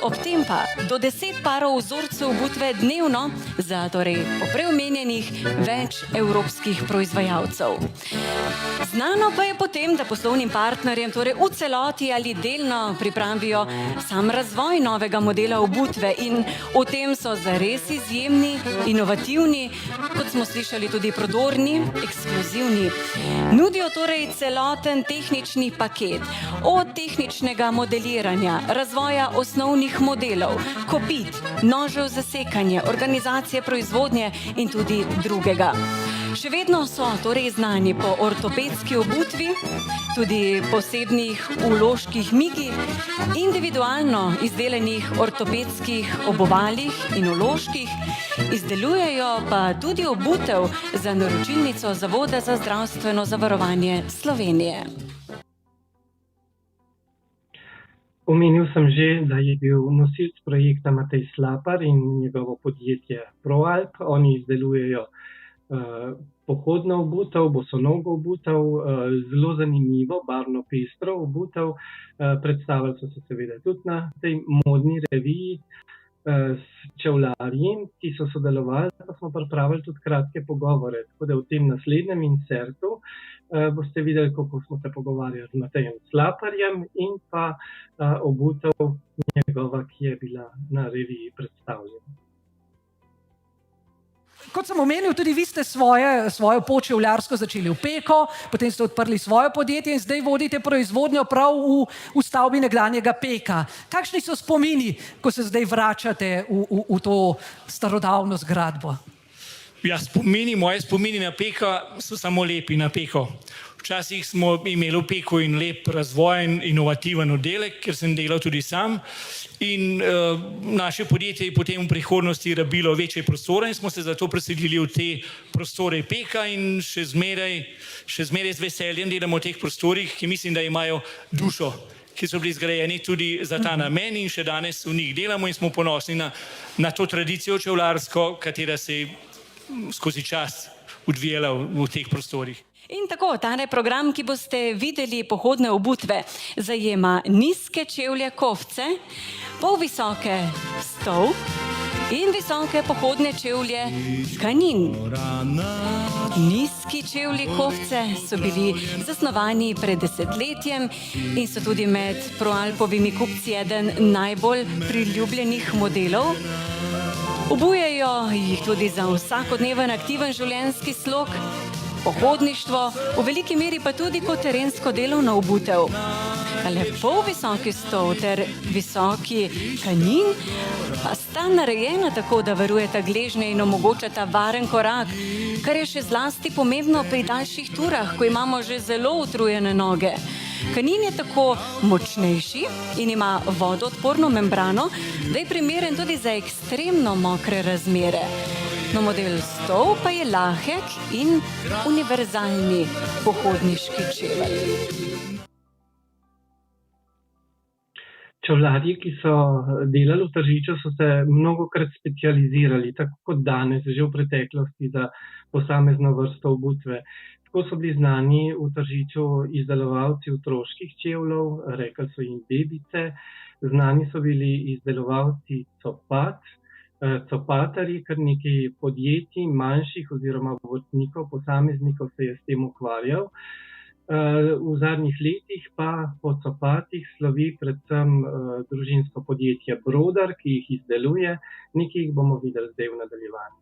Ob tem pa do 10 parov vzorcev obutve dnevno za torej poprej omenjenih več evropskih proizvajalcev. Znano pa je potem, da poslovnim partnerjem torej v celoti ali delno pripravijo sam razvoj novega modela obutve in v tem so zares izjemni, inovativni, kot smo slišali tudi prodorni, ekskluzivni. Nudijo torej celoten tehnični paket, od tehničnega modeliranja, razvoja osnovnih modelov, kopit, nožev za sekanje, organizacije proizvodnje in tudi drugega. Še vedno so torej znani po ortopedski obutvi, tudi posebnih vložkih Migi, individualno izdelanih ortopedskih obuvalih in vložkih, izdelujejo pa tudi obutev za naročilnico Zavoda za zdravstveno zavarovanje Slovenije. Omenil sem že, da je bil nosilec projekta Matej Slapar in njegovo podjetje ProAlp. Oni izdelujejo pohodno obutev, bosonogo obutev, zelo zanimivo, barvno pestro obutev. Predstavili so se seveda tudi na tej modni reviji s čevljarji, ki so sodelovali, pa smo pripravili tudi kratke pogovore. Tako da v tem naslednjem insertu boste videli, kako smo se pogovarjali z Matejem Slaparjem in pa obutev njegova, ki je bila na reviji predstavljena. Kot sem omenil, tudi vi ste svojo pot čevljarsko začeli v Peku, potem ste odprli svoje podjetje in zdaj vodite proizvodnjo prav v stavbi nekdanjega Peka. Kakšni so spomini, ko se zdaj vračate v to starodavno zgradbo? Ja, moje spomini na Peka so samo lepi na Peko. Včasih smo imeli v Peku in lep razvojen, inovativen oddelek, ker sem delal tudi sam. In naše podjetje je potem v prihodnosti rabilo večje prostore in smo se zato preselili v te prostore Peka in še zmeraj z veseljem delamo v teh prostorih, ki mislim, da imajo dušo, ki so bili zgrajeni tudi za ta namen in še danes v njih delamo in smo ponosni na to tradicijo čevljarsko, katera se je skozi čas odvijala v teh prostorih. In tako, tale program, ki boste videli pohodne obutve, zajema nizke čevlje kofce, polvisoke stol in visoke pohodne čevlje tkanin. Nizki čevlji kofce so bili zasnovani pred desetletjem in so tudi med ProAlpovimi kupci eden najbolj priljubljenih modelov. Obujejo jih tudi za vsakodneven aktiven življenjski slog, pohodništvo, v veliki meri pa tudi kot terensko delovno obutev. Le polvisoki stol ter visoki tkanin pa sta narejena tako, da varujeta gležnje in omogočata varen korak, kar je še zlasti pomembno pri daljših turah, ko imamo že zelo utrujene noge. Tkanin je tako močnejši in ima vodoodporno membrano, da je primeren tudi za ekstremno mokre razmere. No, model stol pa je lahek in univerzalni pohodniški čevelj. Čevljarji, ki so delali v Tržiču, so se mnogokrat specializirali, tako kot danes, že v preteklosti, za posamezno vrsto obutve. Tako so bili znani v Tržiču izdelovalci otroških čevljev, rekli so jim bebice, znani so bili izdelovalci copat, copatarji, kar nekaj podjetij, manjših oziroma obrtnikov, posameznikov se je s tem ukvarjal. V zadnjih letih pa po copatih slovi predvsem družinsko podjetje Brodar, ki jih izdeluje. Nekaj jih bomo videli zdaj v nadaljevanju.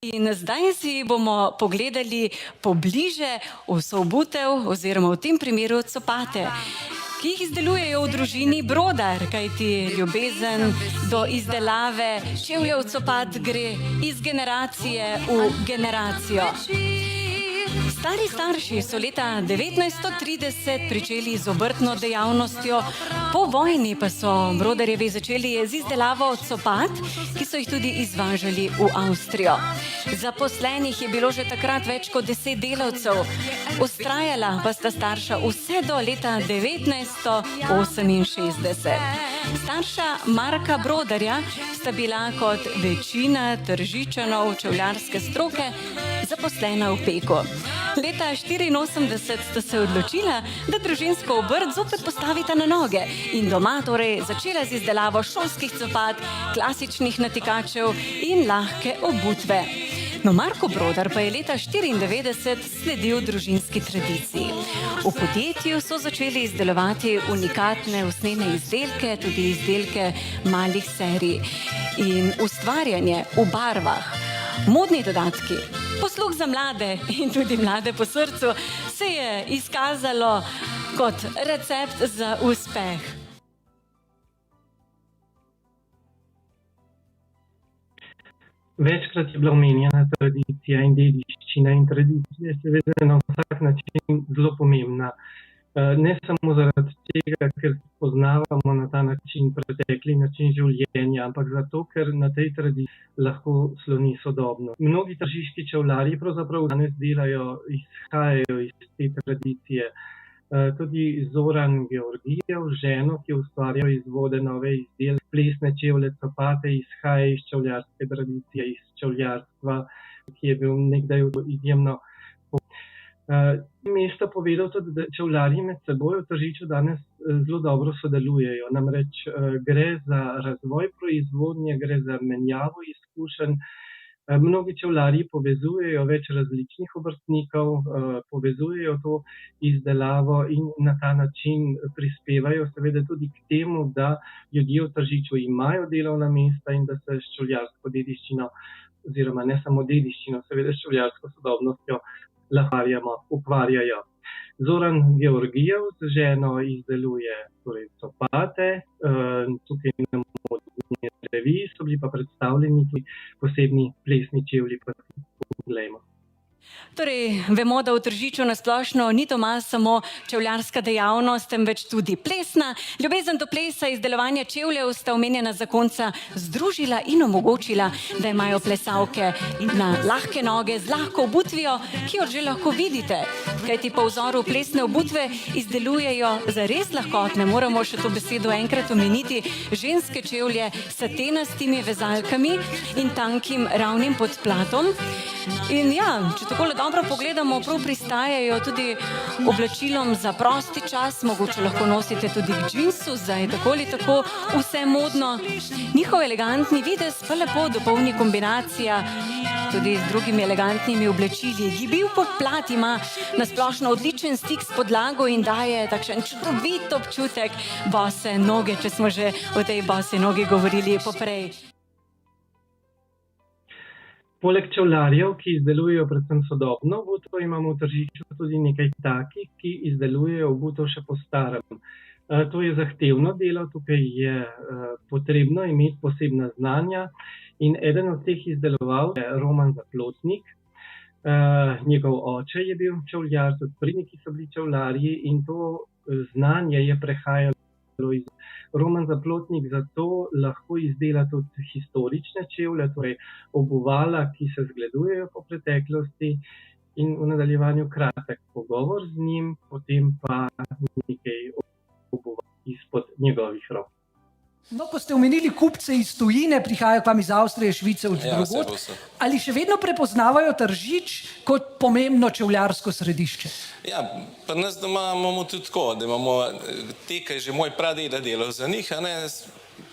In zdaj si bomo pogledali pobliže vso obutev oziroma v tem primeru copate, ki jih izdelujejo v družini Brodar, kajti ljubezen do izdelave čevljev copat gre iz generacije v generacijo. Stari starši so leta 1930 pričeli z obrtno dejavnostjo, po vojni pa so Brodarjevi začeli z izdelavo copat, ki so jih tudi izvažali v Avstrijo. Zaposlenih je bilo že takrat več kot 10 delavcev, vztrajala pa sta starša vse do leta 1968. Starša Marka Brodarja sta bila kot večina Tržičanov čevljarske stroke zaposlena v Peku. Leta 1984 sta se odločila, da družinsko obrt zopet postavita na noge in doma torej začela z izdelavo šolskih copat, klasičnih natikačev in lahke obutve. No, Marko Brodar pa je leta 1994 sledil družinski tradiciji. V podjetju so začeli izdelovati unikatne usnjene izdelke, tudi izdelke malih serij in ustvarjanje v barvah. Modni dodatki, posluh za mlade in tudi mlade po srcu se je izkazalo kot recept za uspeh. Večkrat je bila omenjena tradicija in dediščina in tradicija seveda na vsak način zelo pomembna. Ne samo zaradi tega, ker poznavamo na ta način pretekli način življenja, ampak zato, ker na tej tradiciji lahko sloni sodobno. Mnogi tržiški čevljarji pravzaprav danes izhajajo iz te tradicije. Tudi Zoran Georgijev, ženo, ki ustvarja izvode nove izdelke, plesne čevlje, copate, izhaja iz čevljarske tradicije, iz čevljarstva, ki je bil nekdaj izjemno. Mesto povedal tudi, da čevljarji med seboj v Tržiču danes zelo dobro sodelujejo. Namreč gre za razvoj proizvodnje, gre za menjavo izkušenj. Mnogi čevljarji povezujejo več različnih obrtnikov, povezujejo to izdelavo in na ta način prispevajo seveda tudi k temu, da ljudje v Tržiču imajo delovna mesta in da se s čevljarsko dediščino, oziroma ne samo dediščino, seveda s čevljarsko sodobnostjo ukvarjajo. Zoran Georgijev z ženo izdeluje torej copate, tukaj na modni reviji so bili pa predstavljeni tudi posebni plesni čevlji, pa poglejmo. Torej, vemo, da v Tržiču nasplošno ni doma samo čevljarska dejavnost, temveč tudi plesna. Ljubezen do plesa, izdelovanja čevljev sta omenjena zakonca združila in omogočila, da imajo plesalke na lahke noge z lahko obutvijo, ki jo že lahko vidite. Kajti po vzoru plesne obutve izdelujejo zares lahkotne, moramo še to besedo enkrat omeniti, ženske čevlje s satenastimi vezalkami in tankim ravnim podplatom. In ja, če takole dobro pogledamo, prav pristajajo tudi oblačilom za prosti čas, mogoče lahko nosite tudi k džinsu, zdaj tako ali tako vse modno. Njihov elegantni videz pa lepo dopolni kombinacija tudi z drugimi elegantnimi oblačili. Gibljiv podplat ima nasplošno odličen stik s podlago in daje takšen čudovit občutek bose noge, če smo že o tej bose nogi govorili poprej. Poleg čevljarjev, ki izdelujejo predvsem sodobno obutev, imamo v Tržiču tudi nekaj takih, ki izdelujejo obutev še po starem. To je zahtevno delo, tukaj je potrebno imeti posebna znanja in eden od teh izdelovalcev je Roman Zaplotnik. Njegov oče je bil čevljar, tudi predniki so bili čevljarji in to znanje je prehajalo iz Roman Zaplotnik zato lahko izdela tudi historične čevlje, torej obuvala, ki se zgledujejo po preteklosti in v nadaljevanju kratek pogovor z njim, potem pa nekaj obuva izpod njegovih rok. No, ko ste omenili kupce iz tujine, prihajajo k vam iz Avstrije, Švice, od drugod, ali še vedno prepoznavajo Tržič kot pomembno čevljarsko središče? Ja, pa nas doma imamo tudi tako, da imamo te, ki je že moj pradeda delal za njih,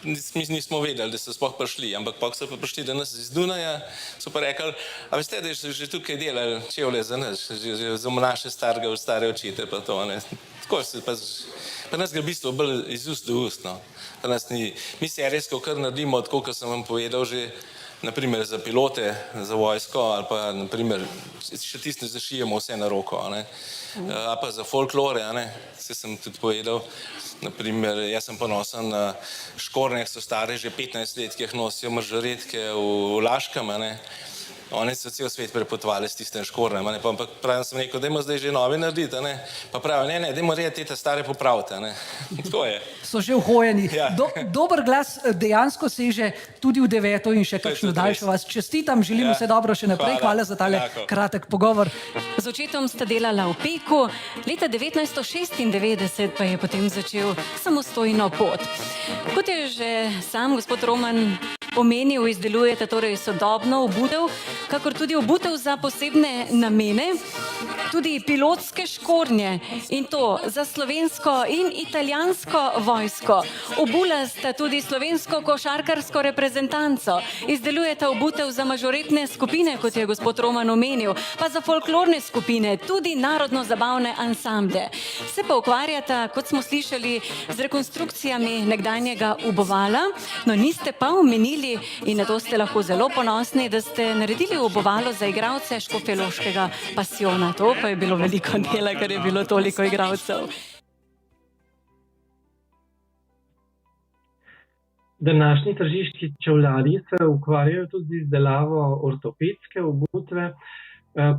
nismo vedeli, da so sploh prišli, ampak pa so pa prišli do nas iz Dunaja, so pa rekli, a veste, da so že tukaj delali čevlje za nas, že za naše stare očete pa to, ne. Tako se pa nas gre v bistvu bolj iz ust do ust, no. Pa nas ni, mi serijsko kar naredimo, tako kot sem vam povedal že, naprimer za pilote, za vojsko ali pa naprimer še tiste zašijemo vse na roko, ne. A pa za folklore, ne, se sem tudi povedal, naprimer jaz sem ponosen na škornje, so stare že 15 let, ki jih nosijo mažoretke v Laškem, ne. Oni so cel svet prepotovali s tistem škornjem, ne, pa ampak pravim sem rekel, dajmo zdaj že novi narediti, ne, pa pravi, ne, dajmo rediti te stare popraviti, ne, tako je. So že uhojeni. Ja. Dober glas dejansko seže tudi v 9. in še kakšno daljšo. Vas čestitam, želim vse dobro še naprej. Hvala za tale kratek pogovor. Z očetom sta delala v Peku, leta 1996 pa je potem začel samostojno pot. Kot je že sam gospod Roman omenil, izdelujete torej sodobno obutev, kakor tudi obutev za posebne namene, tudi pilotske škornje in to za slovensko in italijansko vojsko. Obula sta tudi slovensko košarkarsko reprezentanco, izdelujete obutev za mažoretne skupine, kot je gospod Roman omenil, pa za folklorne skupine, tudi narodno-zabavne ansamble. Se pa ukvarjata, kot smo slišali, z rekonstrukcijami nekdanjega ubovala, no niste pa omenili, in na to ste lahko zelo ponosni, da ste naredili obovalo za igralce škofjeloškega pasiona. To pa je bilo veliko dela, ker je bilo toliko igralcev. Današnji tržiški čevljarji se ukvarjajo tudi z izdelavo ortopedske obutve,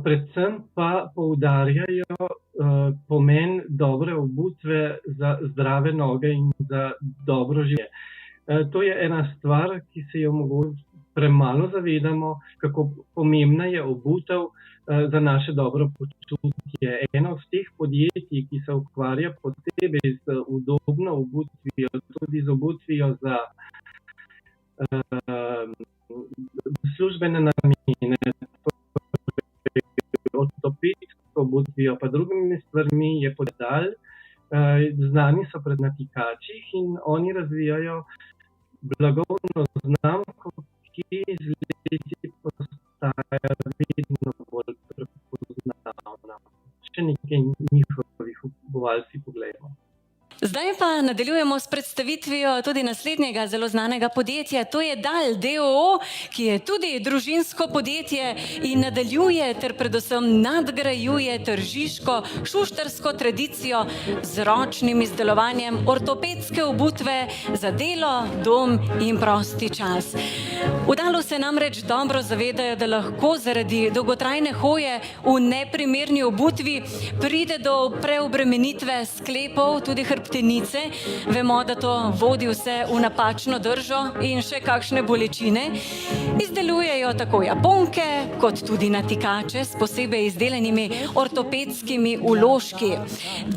predvsem pa poudarjajo pomen dobre obutve za zdrave noge in za dobro življenje. To je ena stvar, ki se jo mogoče premalo zavedamo, kako pomembna je obutev za naše dobro počutje. Eno od teh podjetij, ki se ukvarja posebej z udobno obutvijo, tudi z obutvijo za službene namene, ortopedsko obutvijo, pa drugimi stvarmi je Podal. Znani so prednatikači in oni razvijajo blagovno znamko, ki z leti postaja vedno bolj prepoznavna. Še nekaj njihovih obuval si poglejmo. Zdaj pa nadaljujemo s predstavitvijo tudi naslednjega zelo znanega podjetja. To je Dal d.o.o., ki je tudi družinsko podjetje in nadaljuje ter predvsem nadgrajuje tržiško šuštarsko tradicijo z ročnim izdelovanjem ortopedske obutve za delo, dom in prosti čas. V Dalu se namreč dobro zavedajo, da lahko zaradi dolgotrajne hoje v neprimerni obutvi pride do preobremenitve sklepov, tudi hrbtenice. Vemo, da to vodi vse v napačno držo in še kakšne bolečine. Izdelujejo tako japonke, kot tudi natikače s posebej izdelanimi ortopedskimi vložki.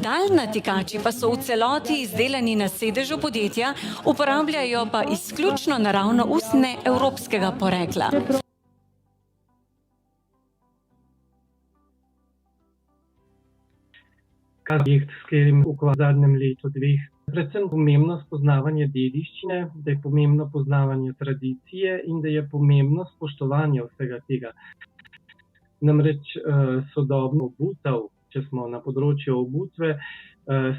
Dal natikači pa so v celoti izdelani na sedežu podjetja, uporabljajo pa izključno naravno usnje evropskega porekla. Projekt, s katerim ukvarjam v zadnjem letu, dveh. Predvsem pomembno spoznavanje dediščine, da je pomembno poznavanje tradicije in da je pomembno spoštovanje vsega tega. Namreč sodobno obutev, če smo na področju obutve,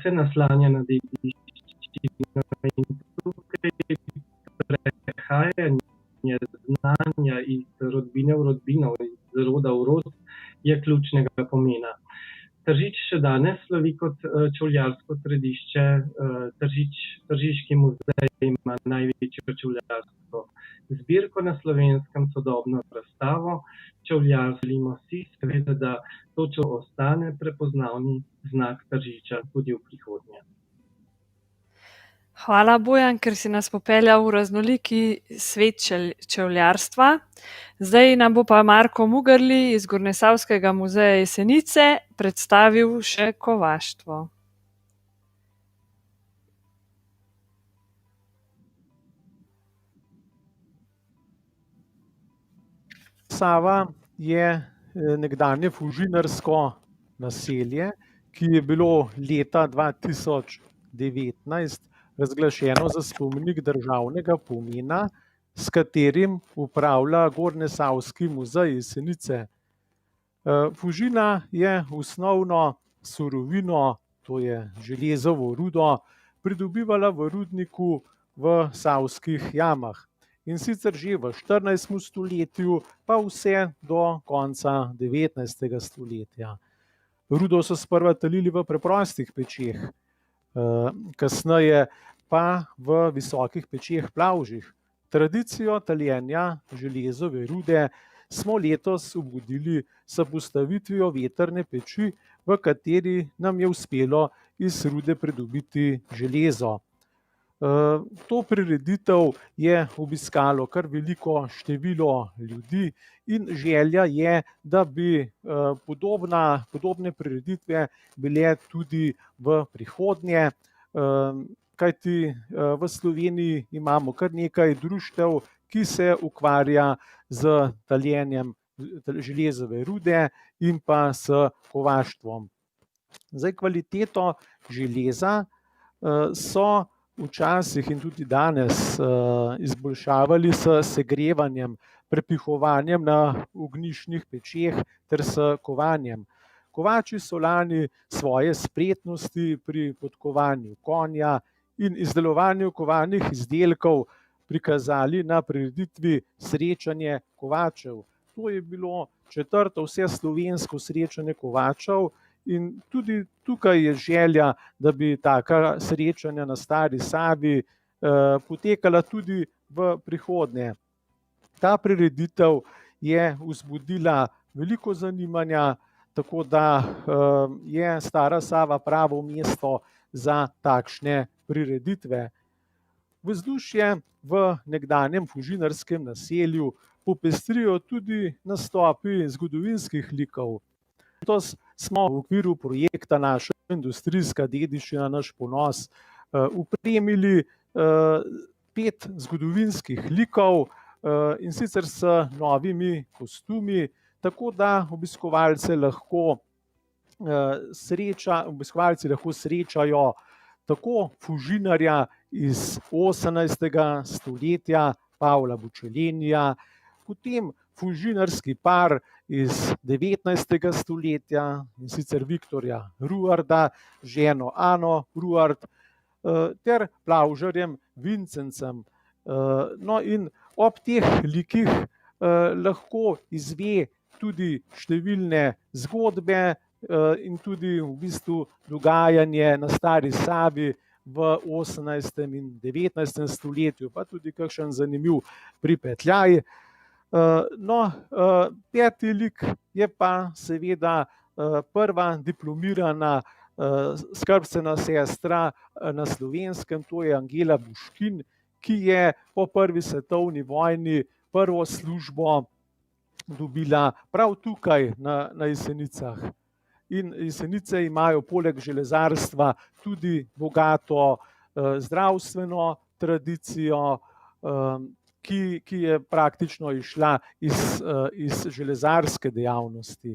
se naslanja na dediščino in tukaj prehajanje znanja iz rodbine v rodbino, iz roda v rod, je ključnega pomena. Tržič še danes slovi kot čevljarsko središče, Tržiški muzej ima največjo čevljarsko zbirko na Slovenskem, sodobno razstavo čevljar. Želimo si seveda, da to ostane prepoznavni znak Tržiča tudi v prihodnje. Hvala, Bojan, ker si nas popeljal v raznoliki svet čevljarstva. Zdaj nam bo pa Marko Mugarli iz Gornjesavskega muzeja Jesenice predstavil še kovaštvo. Sava je nekdanje fužinarsko naselje, ki je bilo leta 2019 razglašeno za spomenik državnega pomena, s katerim upravlja Gornjesavski muzej Jesenice. Fužina je osnovno surovino, to je železovo rudo, pridobivala v rudniku v Savskih jamah. In sicer že v 14. stoletju, pa vse do konca 19. stoletja. Rudo so sprva talili v preprostih pečeh, kasneje pa v visokih pečeh plavžih. Tradicijo taljenja železove rude smo letos obudili s postavitvijo vetrne peči, v kateri nam je uspelo iz rude pridobiti železo. To prireditev je obiskalo kar veliko število ljudi in želja je, da bi podobne prireditve bile tudi v prihodnje, kajti v Sloveniji imamo kar nekaj društev, ki se ukvarja z taljenjem železove rude in pa s kovaštvom. Zdaj, kvaliteto železa so včasih in tudi danes izboljšavali s segrevanjem, prepihovanjem na ognjiščnih pečeh ter s kovanjem. Kovači so lani svoje spretnosti pri podkovanju konja in izdelovanju kovanih izdelkov prikazali na prireditvi Srečanje kovačev. To je bilo 4. vseslovensko srečanje kovačev in tudi tukaj je želja, da bi taka srečanja na Stari Savi potekala tudi v prihodnje. Ta prireditev je vzbudila veliko zanimanja, tako da je Stara Sava pravo mesto za takšne prireditve. Vzdušje v nekdanjem fužinarskem naselju popestrijo tudi nastopi zgodovinskih likov. Letos smo v okviru projekta Naša industrijska dediščina, naš ponos opremili 5 zgodovinskih likov in sicer s novimi kostumi, tako da obiskovalci lahko srečajo tako fužinarja iz 18. stoletja Pavla Bučelenija, potem fužinarski par iz 19. stoletja, in sicer Viktorja Ruarda, ženo Ano Ruard, ter plavžarjem Vincencem. No in ob teh likih lahko izve tudi številne zgodbe in tudi v bistvu dogajanje na Stari Savi v 18. in 19. stoletju, pa tudi kakšen zanimiv pripetljaj. No, 5. lik je pa seveda prva diplomirana skrbstvena sestra na Slovenskem, to je Angela Buškin, ki je po prvi svetovni vojni prvo službo dobila prav tukaj na Jesenicah. In Jesenice imajo poleg železarstva tudi bogato zdravstveno tradicijo, ki je praktično izšla iz železarske dejavnosti.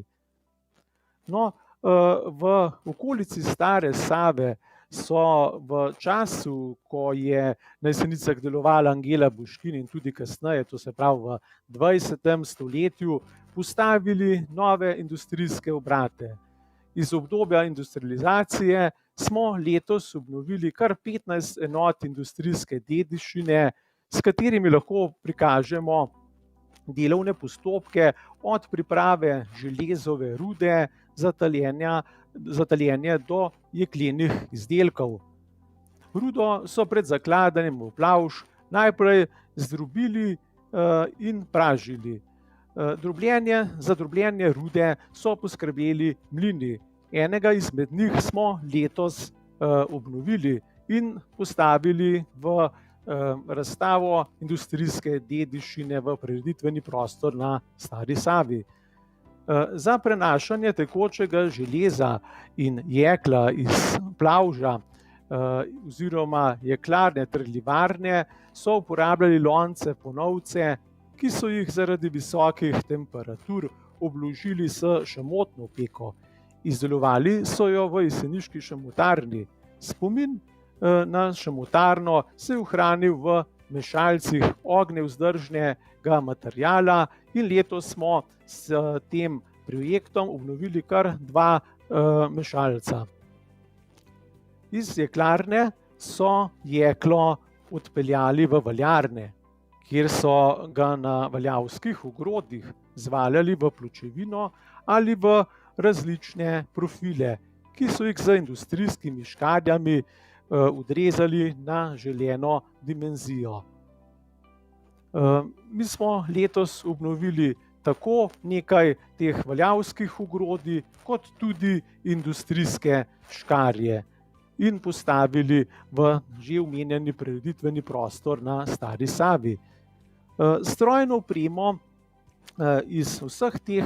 No, v okolici Stare Save so v času, ko je na Jesenicah delovala Angela Buškin in tudi kasneje, to se pravi v 20. stoletju, postavili nove industrijske obrate. Iz obdobja industrializacije smo letos obnovili kar 15 enot industrijske dediščine, s katerimi lahko prikažemo delovne postopke od priprave železove rude za taljenje do jeklenih izdelkov. Rudo so pred zakladanjem v plavž najprej zdrobili in pražili. Za drobljenje rude so poskrbeli mlini. Enega izmed njih smo letos obnovili in postavili v razstavo industrijske dediščine v prireditveni prostor na Stari Savi. Za prenašanje tekočega železa in jekla iz plavža oziroma jeklarne ter livarne so uporabljali lonce ponovce, ki so jih zaradi visokih temperatur obložili s šamotno peko. Izdelovali so jo v jeseniški šamotarni. Spomin na šamotarno se je ohranil v mešalcih ognjevzdržnega materiala in letos smo s tem projektom obnovili kar 2 mešalca. Iz jeklarne so jeklo odpeljali v valjarne, kjer so ga na valjavskih ogrodjih zvaljali v pločevino ali v različne profile, ki so jih z industrijskimi škarjami odrezali na želeno dimenzijo. Mi smo letos obnovili tako nekaj teh valjavskih ogrodij, kot tudi industrijske škarje in postavili v že omenjeni prireditveni prostor na Stari Savi. Strojno opremo iz vseh teh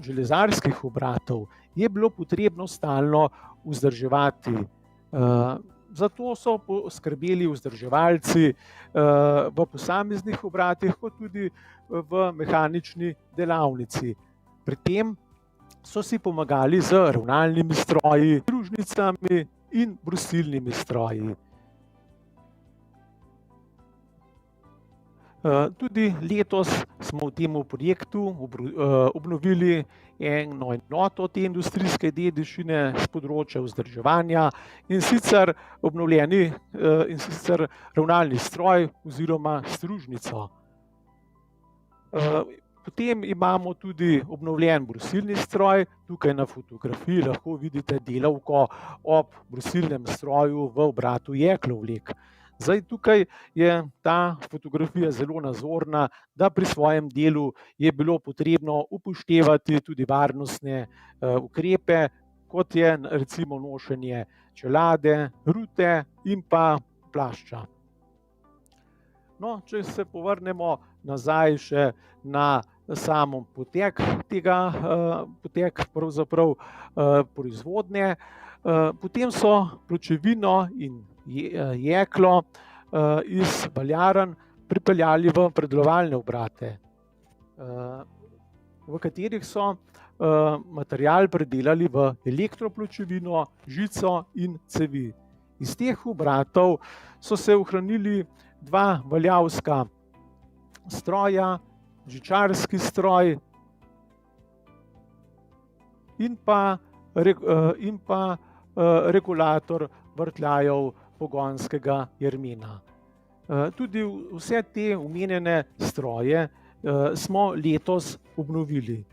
železarskih obratov je bilo potrebno stalno vzdrževati. Zato so poskrbeli vzdrževalci v posameznih obratih, kot tudi v mehanični delavnici. Pri tem so si pomagali z ravnalnimi stroji, družnicami in brusilnimi stroji. Tudi letos smo v tem projektu obnovili eno enoto te industrijske dediščine s področja vzdrževanja, in sicer ravnalni stroj oziroma stružnico. Potem imamo tudi obnovljen brusilni stroj. Tukaj na fotografiji lahko vidite delavko ob brusilnem stroju v obratu jeklovlek. Zdaj, tukaj je ta fotografija zelo nazorna, da pri svojem delu je bilo potrebno upoštevati tudi varnostne ukrepe, kot je recimo nošenje čelade, rute in pa plašča. No, če se povrnemo nazaj še na samo potek pravzaprav proizvodnje, potem so pločevino in jeklo iz valjaran pripeljali v predelovalne obrate, v katerih so material predelali v elektropločevino, žico in cevi. Iz teh obratov so se ohranili 2 valjavska stroja, žičarski stroj in pa regulator vrtljajev pogonskega jermena. Tudi vse te omenjene stroje smo letos obnovili.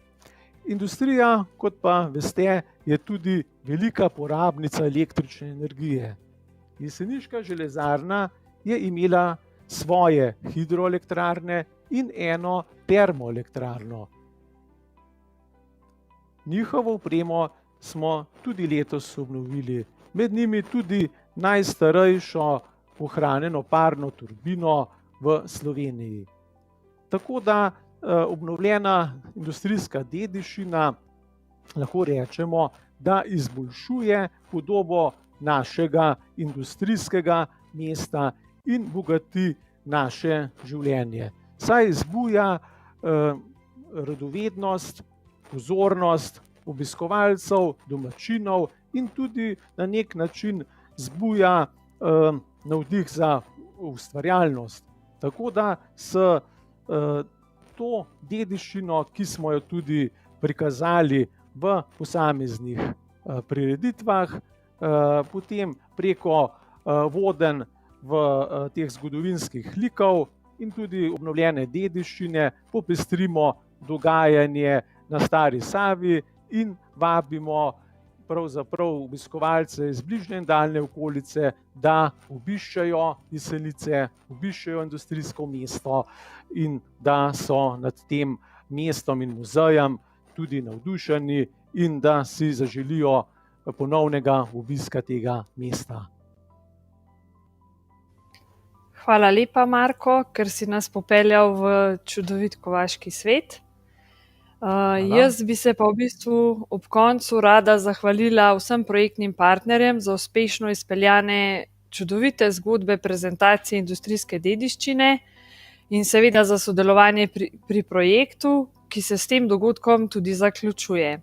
Industrija, kot pa veste, je tudi velika porabnica električne energije. Jeseniška železarna je imela svoje hidroelektrarne in eno termoelektrarno. Njihovo opremo smo tudi letos obnovili, med njimi tudi najstarejšo ohranjeno parno turbino v Sloveniji. Tako da obnovljena industrijska dediščina, lahko rečemo, da izboljšuje podobo našega industrijskega mesta in bogati naše življenje. Saj zbuja radovednost, pozornost obiskovalcev, domačinov in tudi na nek način zbuja navdih za ustvarjalnost. Tako da s to dediščino, ki smo jo tudi prikazali v posameznih prireditvah, potem preko vodenj v teh zgodovinskih likov in tudi obnovljene dediščine popestrimo dogajanje na Stari Savi in vabimo pravzaprav obiskovalce iz bližnje in daljne okolice, da obiščejo Jesenice, obiščejo industrijsko mesto in da so nad tem mestom in muzejem tudi navdušeni in da si zaželijo ponovnega obiska tega mesta. Hvala lepa, Marko, ker si nas popeljal v čudovit kovaški svet. Jaz bi se pa v bistvu ob koncu rada zahvalila vsem projektnim partnerjem za uspešno izpeljane čudovite zgodbe prezentacije industrijske dediščine in seveda za sodelovanje pri projektu, ki se s tem dogodkom tudi zaključuje.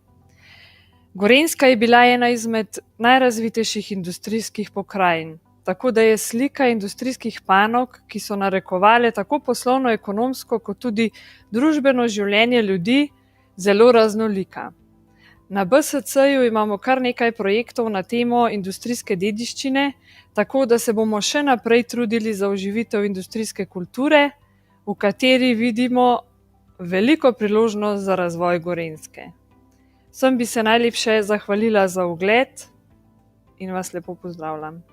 Gorenjska je bila ena izmed najrazvitejših industrijskih pokrajin, tako da je slika industrijskih panog, ki so narekovale tako poslovno-ekonomsko kot tudi družbeno življenje ljudi, zelo raznolika. Na BSC-ju imamo kar nekaj projektov na temo industrijske dediščine, tako da se bomo še naprej trudili za oživitev industrijske kulture, v kateri vidimo veliko priložnost za razvoj Gorenjske. Vsem bi se najlepše zahvalila za ogled in vas lepo pozdravljam.